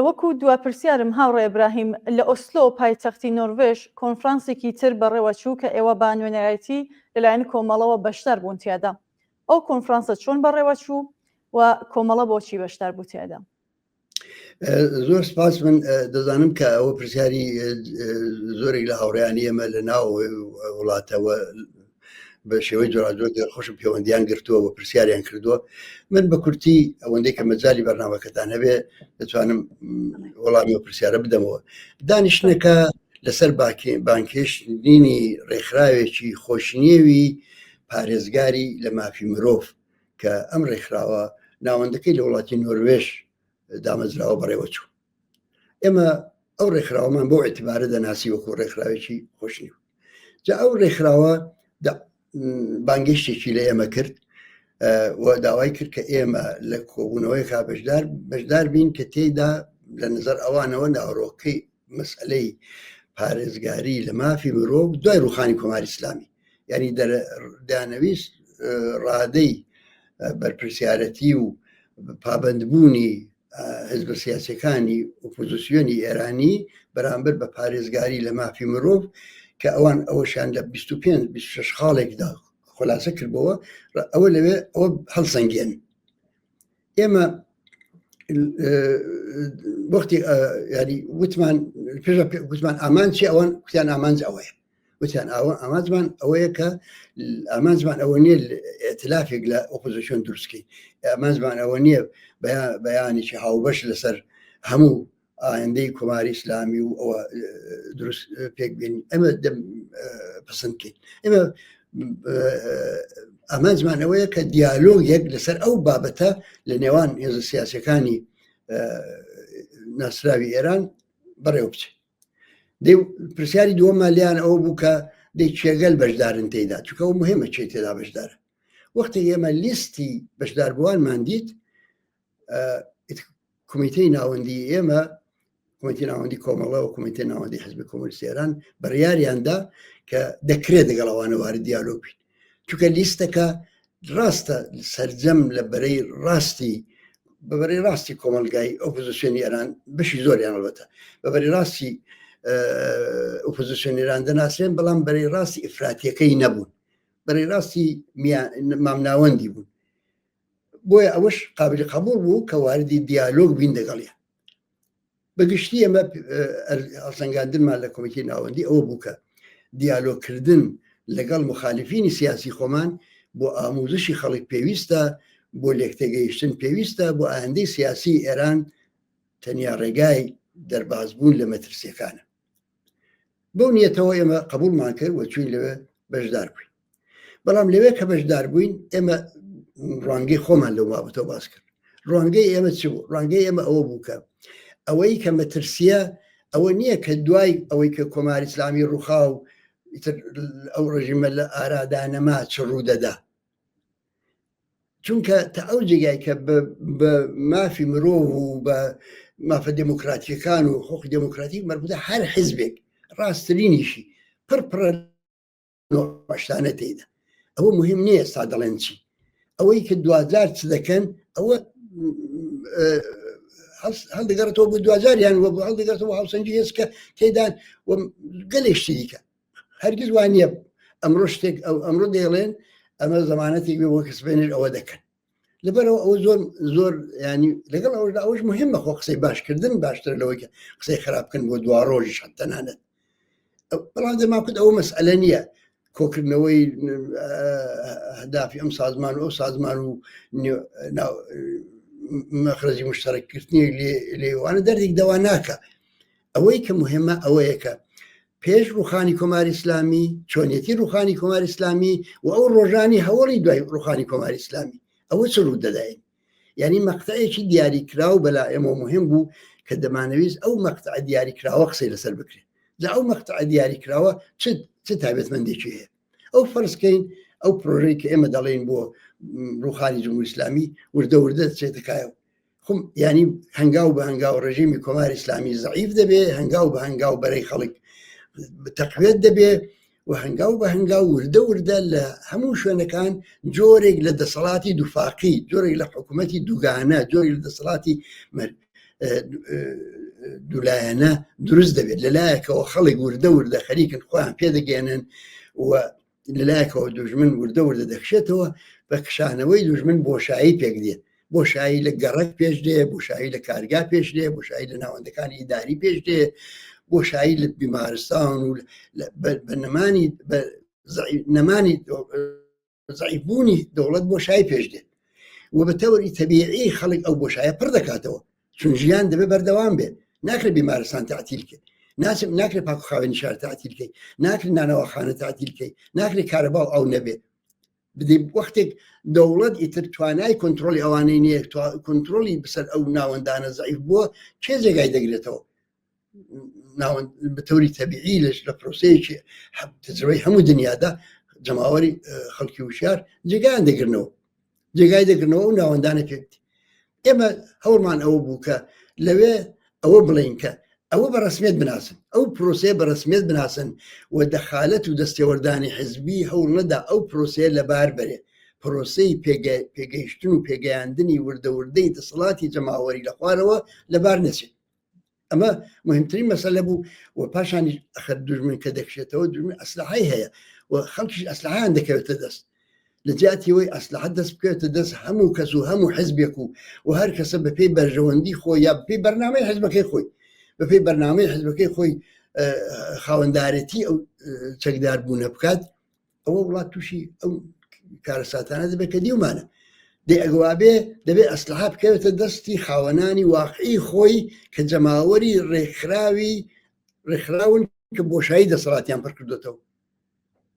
وەکو دواپرسیارم هاوڕێ ئیبراهیم لە ئۆسلۆ پایتەختی نۆروێژ کۆنفرانسێکی تر بەڕێوە چوو کە ئێوە بە نوێنەرایەتی لەلایەن کۆمەڵەوە بەشدار بوون تیادا ئەو کۆنفرانسە چۆن بەڕێوە چوو و کۆمەڵە بۆچی بەشدار بوو تیادا زۆر سپاس من دەزانم کە ئەوە پرسیاری زۆرێک لە هاوڕێیانی ئێمە لە ناو وڵاتەوە بە شێوەی جۆراجۆر دەرخۆشم پەیوەندیان گرتووە بە پرسیاریان کردووە من بە کورتی ئەوەندەی کە مەجای بەرنامەکەتان هەبێ دەتوانم وەڵامی و پرسیارە بدەمەوە دانیشتنەکە لەسەر بانکێشتنینی ڕێکخراوێکی خۆشنیێوی پارێزگاری لە مافی مرۆڤ کە ئەم ڕێکخراوە ناوەندەکەی لە وڵاتی نۆروێژ دامەزراوە بەڕێوە چوو ئێمە ئەو ڕێکخراوەمان بۆ ئێتیبارە دەناسی وەکو ڕێکخراوێکی خۆشنی جا ئەو ڕێکخراوە بانگەشتێکی لە ئێمە کرد و داوای کرد کە ئێمە لە کۆبوونەوەی بەشدار بین کە تێیدا لە نظر ئەوانەوە ناوڕۆکەی مەسئلەی پارێزگاری لە مافی مرۆڤ دوای ڕوخانی کۆماری ئیسلامی یعنی دانەویست ڕادەی بەرپرسیارەتی و پابندبوونی حزب سیاسەکانی ئۆپۆزیسیۆنی ئێرانی بەرامبەر بە پارێزگاری لە مافی مرۆڤ کە ئەوان ئەوەشان لە 25-26 خاڵێکدا خلاصە کردبەوە ئەوە لەوێ ئەوە هەڵسەنگێن ئێمە وەختی ینی وتمان ئامان چی ئەوان کوتیان ئامانج ئەوەیە وتیان ئامانجمان ئەوەیە کە ئامانجمان ئەوە نییە ئێتلافێک لە ئۆپۆزیسیۆن دروستکەی ئامانجمان ئەوە نییە بەیانێکی هاوبەش لەسەر هەموو ئایندەی کۆماری ئیسلامی و ئەوە دروست پێک بێنین ئەمە پسندکەین ئێمە ئامانجمان ئەوەیە کە دیالۆگێک لەسەر ئەو بابەتە لە نێوان هێزە سیاسەکانی ناسراوی ئێران بەڕێوە بچێت پرسیاری دووەممان لیان ئەوە بوو کە دەی چێگەل بەشدارن تێدا چونکە ئەو مهمە چێ تێدا بەشدارە وەختی ئێمە لیستی بەشداربووانمان دیت کمیتەی ناوەندی ئێمە کمیتەی ناوەندی کۆمەڵە و کمیتەی ناوەندی حزبی کۆمۆنیستی ئێران بڕیاریاندا کە دەکرێت لەگەڵ ئەوانە وارد دیالۆگ بین چونکە لیستەکە ڕاستە سەرجەم لە بەرەی ڕاستی بەبەری ڕاستی کۆمەلگای ئۆپۆزیسیۆنی ئێران بەشی زۆریان هەڵبەتە بەبەری ڕاستی ئۆپۆزیسیۆنی ئێران دەناسرێن بەڵام بەرەی ڕاستی ئفراتیەکەی نەبوون بەرەی ڕاستی مامناوەندی بوون بۆیە ئەوەش قابلی قبول بوو کە واردی دیالۆگ بین دەگەڵیان بەگشتی ئەمە هەڵسەنگاندنمان لە کۆمیتەی ناوەندی ئەوە بوو کە دیالۆگکردن لەگەڵ مخالفینی سیاسی خۆمان بۆ ئاموزشی خەڵک پێویستە بۆ لێکتێگەیشتن پێویستە بۆ ئایندەی سیاسی ئێران تەنیا ڕێگای دەربازبوون لە مەترسیەکانە بەو نیەتەوە ئێمە قبولمان کرد و چوین لەوێ بەشدار بووین بەڵام لەوێ کە بەشدار بووین ئێمە ڕوانگەی خۆمان لەو بابەتەوە باس کرد ڕوانگەی ئێمە چ بوو ڕوانگەی ئێمە ئەوە بوو کە ئەوەی کە مەترسیە ئەوە نییە کە دوای ئەوەی کە کۆماری ئیسلامی ڕووخا و ئەو ڕژیمە لە ئارادانەما چ ڕوودەدا چونکە تا ئەو جێگای کە بە مافی مرۆڤ و بە مافە دموکراتیەکان و حقوقی دموکراتیک مربوطە هەر حزبێک ڕاستترینیشی پڕپڕە باشتانە تێدا ئەوە مهم نییە ئێستا دەڵێن چی ئەوەی کە دوزار چ دەکەن ئەوە هەڵدەگەڕێتەوە بۆ دوزاریان وە بۆ هەڵدەگەڕێتەوە هاوسەنگی هێز کە تێدان گەلێشتی دیکە هەرگیز وانە ئەمڕۆ شتێک ئەمڕۆ دەیڵێن ئەمە زمانەتێک بێ بۆ کەسبێنش ئەوە دەکەن لەبەرەوە ئەوە زۆر ینی لەگەڵ ئەوەشدا ئەوش مهمە خۆ قسەی باشکردن باشتر لەوەی کە قسەی خراپکن بۆ دوا ڕۆژی شەتەنانەت بەڵام دەماکوت ئەوە مەسئلە نییە کۆکردنەوەی هەدافی ئەم سازمان و ئەو سازمان و مەخرەجی مشتەرەکردنی لێوانە دەردێک دەوا ناکە ئەوەی کە مهمە ئەوەیە کە پێش ڕوخانی کۆماری ئیسلامی چۆنیەتی ڕوخانی کۆماری ئیسلامی و ئەو ڕۆژانی هەوڵی دوای ڕوخانی کۆماری ئیسلامی ئەوە چ ڕوو دەداین یعنی مەقتەیەکی دیاریکرا و بەلا ئێمە مهم بوو کە دەمانەویست ئەو مەقتە دیاریکراوە قسەی لەسەر بکرێت جا ئەو مەقتە دیاریکراوە چ تایبەتمەندێکی هەیە ئەو فەرزکەین ئەو پرۆژەی کە ئێمە دەڵێن بۆ ڕوخانی جمهوری ئیسلامی وردە وردە چێتەکایەوە خم ینی هەنگاو بە هەنگاو ڕژیمی کۆماری ئیسلامی زەعیف دەبێ هەنگاو بە هەنگاو بەرەی خەڵک تەقوێت دەبێ و هەنگاو بە هەنگاو وردە وردە لە هەموو شوێنەکان جۆرێک لە دەسەڵاتی دووفاقی جۆرێک لە حکوومەتی دووگانە جۆری لە دەسەڵاتی دوولایەنە دروست دەبێت لەلایەکەوە خەڵک وردە وردە خەریکن خۆیان پێدەگەێنن و لەلایەکەوە دوژمن وردە وردە دەخشێتەوە بە کشانەوەی دوژمن بۆشایی پێک دێت بۆشایی لە گەڕک پێش دێ بۆشایی لە کارگا پێش دێ بۆشایی لە ناوەندەکانی ئیداری پێش دێ بۆشایی لە بیمارستان و بە نەمانی زەعیفبوونی دەوڵەت بۆشایی پێش دێت و بە تەوری تەبیعی خەڵک ئەو بۆشایە پڕ دەکاتەوە چون ژیان دەبێ بەردەوام بێت ناکرێت بیمارستان تاعتیلکە ناکرێت پاکوخاوێنی شار تاعتیلکەی ناکرێت نانەوەخانە تاعتیلکەی ناکرێت کارەبا ئەو نەبێت بدەی وەختێک دەوڵەت ئیتر توانای کۆنتترۆلی ئەوانەی نییە کۆنتترۆلی بەسەر ئەو ناوەندانە زەعیف بووە کێ جێگای دەگرێتەوە بە تەوری تەبیعی لەش لە پرۆسەیەکی تجربەی هەموو دنیادا جەماوەری خەڵکی وشار جێگایان جێگای دەگرنەوە و ناوەندانە پێکتی ئێمە هەوڵمان ئەوە بوو کە لەوێ ئەوە بڵین کە ئەوە بە ڕسمیت بناسن ئەو پرۆسەیە بە ڕسمیت بناسن و دەخالەت و دەستێوەردانی حزبی هەوڵ نەدا ئەو پرۆسەیە لەبار بەرێ پرۆسەی پێگەیشتن و پێگەیاندنی وردەوردەی دەسەڵاتی جەماوەری لە خوارەوە لەبار نەچێت ئەمە مهمترین مەسەلە بوو و پاشانی ئەخر دوژمن کە دەکشێتەوە دوژمن ئەسلحەی هەیە و خەڵکیش ئەسلحەیان دەکەوێتە دەست لە جیاتیەوەی ئەسلحەت دەست بکەوێتە دەست هەموو کەس و هەموو حیزبێک و هەر کەسە بەپێی بەرژەوەندی خۆی یا بەپێی بەرنامەی حیزبەکەی خۆی بەپێی بەرنامەی حیزبەکەی خۆی خاوەندارەتی ئەو چەکدار بوونە بکات ئەوە وڵات تووشی ئەو کارە ساتانە دەبێت کە دیومانە دێ ئەگوابێ دەبێت ئەسلحە بکەوێتە دەستی خاوەنانی واقعی خۆی کە جەماوەری ڕێکخراون کە بۆشایی دەسەڵاتیان پڕ کردوێتەوە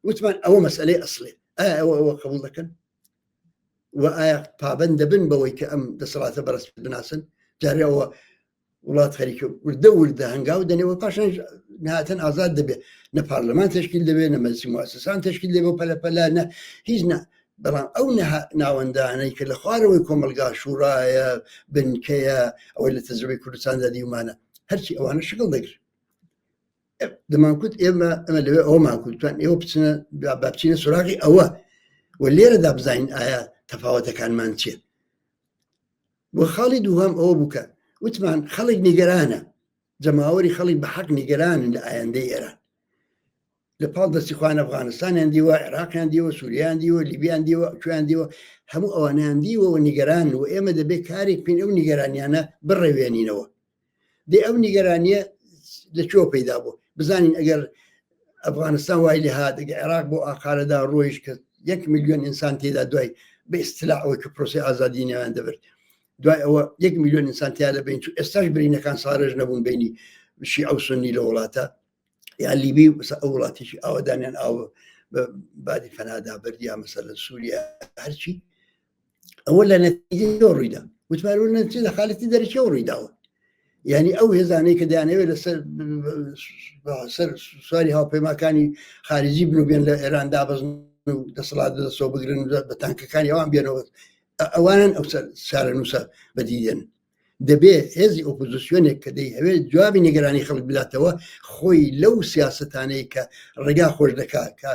وتمان ئەوە مەسئلەی ئەسڵێ ئایا ئەوە قبول دەکەن و ئایا پابەند دەبن بەوەی کە ئەم دەسەڵاتە بەڕست بناسن جارێ ئەوە وڵات خەریکە وردە هەنگاو دەنێەوە پاشان نهاتەن ئازاد دەبێت نە پارلەمان تشکیل دەبێت نە مەجلیسی موسسان تشکیل دەبێت پەلەپەلا نە هیچ بەڵام ئەو ناوەندانەی کە لە خوارەوەی کۆمەلگا شوورایە بنکەیە ئەوەی لە تەجربەی کوردستاندا دیومانە هەرچی ئەوانە شکڵ دەگرن دەمانکوت ئێمە لەوێ ئەومان کوتوان ئێوە بچینە سوراغی ئەوە و لێرەدا بزانین ئایا تەفاوەتەکانمان چیە بۆ خاڵی دووهەم ئەوە بووکە وتمان خەڵک نیگەرانە جەماوەری خەڵک بە حەق نیگەرانن لە ئایندەی ئێران لە پاڵ دەستی خوان ئەفغانستانیان دیوە عێراقیان دیوە سووریان دیوە لیبیان دیوە کوێیان دیوە هەموو ئەوانیان دیوە نیگەران و ئێمە دەبێت کارێک پێین ئەو نیگەرانیانە بڕێوێنینەوە دێ ئەو نیگەرانیە لەکوێ پەیدا بوو بزانین ئەگەر ئەفغانستان وای لە هات ئەگەر عێراق بۆ ئاخارەدا ڕۆیش کە 1 میلیۆن ئینسان تێدا دوای بە ئیستیلا ئەوەی کە پرۆسی ئازادی نێوان دەبێت دوای ئەوە 1 میلیۆن ئینسان تیادا بین چوو ئێستاش برینەکان ساڕێژ نەبوون بینی شی ئەو سنی لە وڵاتە یا لیبی ئەو وڵاتیشی ئاوەدانیان ئاو بادی فەنادا بەردیا مەسەلەن سووریا هەرچی ئەوە لە نەتیجەی ڕوویدا وتمانون نەتیجە لە خاڵەتی دەرەکیەوە ڕوویداوە یعنی ئەو هێزانەی کە دەیانەوێت لەسەر سواری هاوپەیماکانی خارجی بنوبێن لە ئێران دابەزن و دەسەڵات دەستەوە بگرن بە تانکەکانی ئەوان بێنەوە ئەوانن ئەو سارە نووسە بەدیدێن دەبێت هێزی ئۆپۆزیسیۆنێک کە دەیهەوێت جوابی نیگەرانی خەڵک بداتەوە خۆی لەو سیاسەتانەی کە ڕێگا خۆش دەکات کە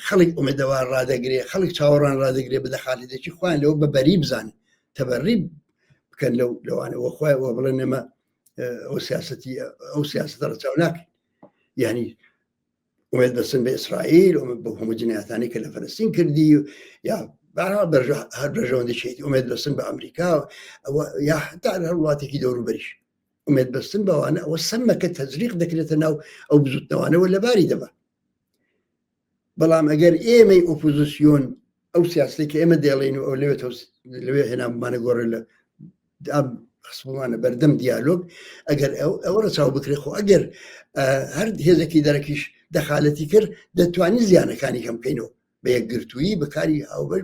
خەڵک ئومێدەوار ڕادەگرێ خەڵک چاوەڕان ڕادەگرێ بە دەخالێتێکی خۆیان لەوە بەبەری بزانن تەبەڕی بکەن لەوانەوە خۆیەوە بڵێن نەمە ئەو سیاسەتی ئەو سیاستە ڕەچاو ناکەین یعنی ئومێد بەسن بە ئیسرائیل بە هەموو جنایەتانی کە لە فەلەستین کردی یا هەر بەرژەوەندی شێتی ئومێد بەسن بە ئەمریکا یا حتا هەر وڵاتێکی دەوروبەریش ئومێد بەستن بەوانە ئەوە سەمەکە تەزریق دەکرێتە ناو ئەو بزوتنەوانەوە لەباری دەبە بەڵام ئەگەر ئێمەی ئۆپۆزیسیۆن ئەو سیاستەی کە ئێمە دێڵین و ئەو لەوێ هێناممانە گۆڕێ لە خسبوانە بەردەم دیالۆگ ئەگەر ئەوە ڕەچاو بکرێت خۆ ئەگەر هەر هێزێکی دەرەکیش دەخالەتی کرد دەتوانانی زیانەکانی کەم بکەینەوە بە یەکگرتووی بەکاری هاوبەر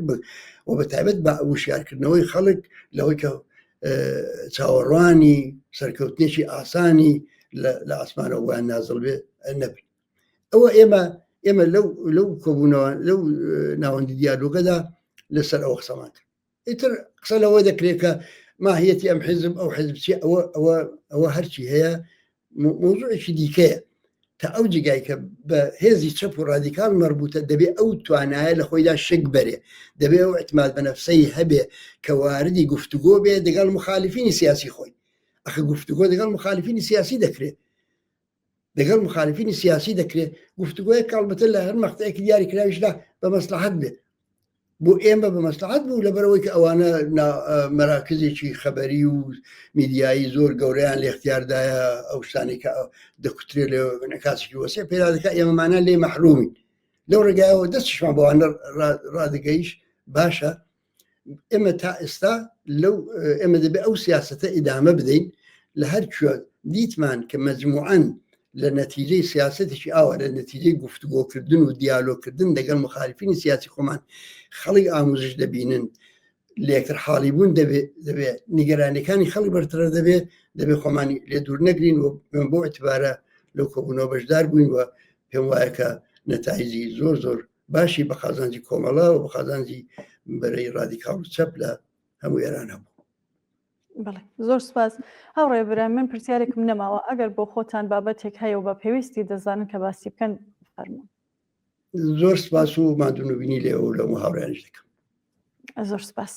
و بە تایبەت بە وشیارکردنەوەی خەڵک لەوەی کە چاوەڕوانی سەرکەوتنێکی ئاسانی لە ئاسمانەوە ویان نازڵ بێ نەبن ئەوە ئێمە لەو کۆبوونەوە لەو ناوەندی دیالۆگەدا لەسەر ئەوە قسەمان کرد ئیتر قسە لەوە دەکرێت کە ماهیەتی ئەم حیزب ئەو حیزبچی ئەوە هەرچی هەیە موضوعێکی دیکەیە تا ئەو جگای کە بە هێزی چەپ و ڕادیکال مەربوتە دەبێت ئەو توانایە لە خۆیدا شک بەرێ دەبێت ئەو ئەتماد بە نەفسەی هەبێ کە واردی گفتوگۆ بێ دەگەڵ مخالفینی سیاسی خۆی ئەخە گفتوگۆ دەگەڵ مخالفینی سیاسی دەکرێت دەگەڵ مخالفینی سیاسی دەکرێت گفتوگۆیە کاڵبەتە لە هەر مەقطعێکی دیاری کراویشدا بە مەسلحەت بێت بۆ ئێمە بە مەسلحەت بوو لەبەرەوەی کە ئەوانە مەراکزێکی خەبەری و میدیایی زۆر گەورەیان لە اختیاردایە ئەو شتانی کە دەکوترێت لە نەکاسێکی وەسێ پێدا دەکات ئێمەمانە لێ مەحرومین لەو ڕێگایەوە دەستشمان بەوانە ڕادگەیش باشە ئێمە تا ئێستا ئێمە دەبێت ئەو سیاسەتە ئیدامە بدەین لە هەر کوێ دیتمان کە مەجموعەن لە نەتیجەی سیاسەتێکی ئاوە لە نەتیجەی گفتوگۆکردن و دیالۆگکردن دەگەڵ مخالفینی سیاسی خۆمان خەڵی ئاموزش دەبینن لە یەکتر حاڵی بوون دەبێت نیگەرانەکانی خەڵی بەرترە دەبێت خۆمانی لێ دوور نەگرین و بۆ ئەتبارە لەو کۆبوونەوە بەشدار بووین و پێم وایە کە نەتایجی زۆر باشی بە قازانجی کۆمەڵا و بە قازانجی بەرەی ڕادیکاڵ و چەپ لە هەموو ئێران هەبوو. بەڵێ زۆر سپاس هاوڕێ برام من پرسیارێکم نەماوە ئەگەر بۆ خۆتان بابەتێک هەیە و بە پێویستی دەزانن کە باسی بکەن فەرموون. زۆر سپاس و مادونوبینی لێەوە لە هاوڕێیانش دەکەم. زۆر سپاس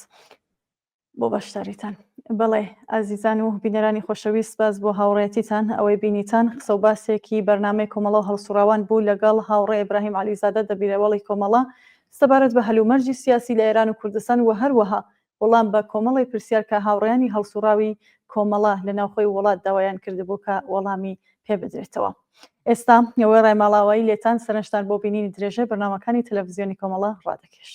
بۆ بەشداریتان. بەڵێ ئازیزان و بینەرانی خۆشەویست سپاس بۆ هاوڕێتیتان ئەوەی بینیتان قسە و باسێکی بەرنامەی کۆمەڵە و هەڵسوراوان بوو لەگەڵ هاوڕێ ئیبراهیم عەلیزادە دەبیرەوەڵی کۆمەڵە سەبارەت بە هەلومەرجی سیاسی لە ئێران و کوردستان و هەروەها وەڵام بە کۆمەڵی پرسیار کە هاوڕێیانی هەڵسوڕاوی کۆمەڵە لە ناوخۆی وڵات داوایان کردبوو کە وەڵامی پێ بدرێتەوە. ئێستا ئەوەی ڕێماڵاوایی لێتان سەرنجتان بۆ بینینی درێژە بەرنامەکانی تەلەڤیزیۆنی کۆمەڵە ڕادەکێش.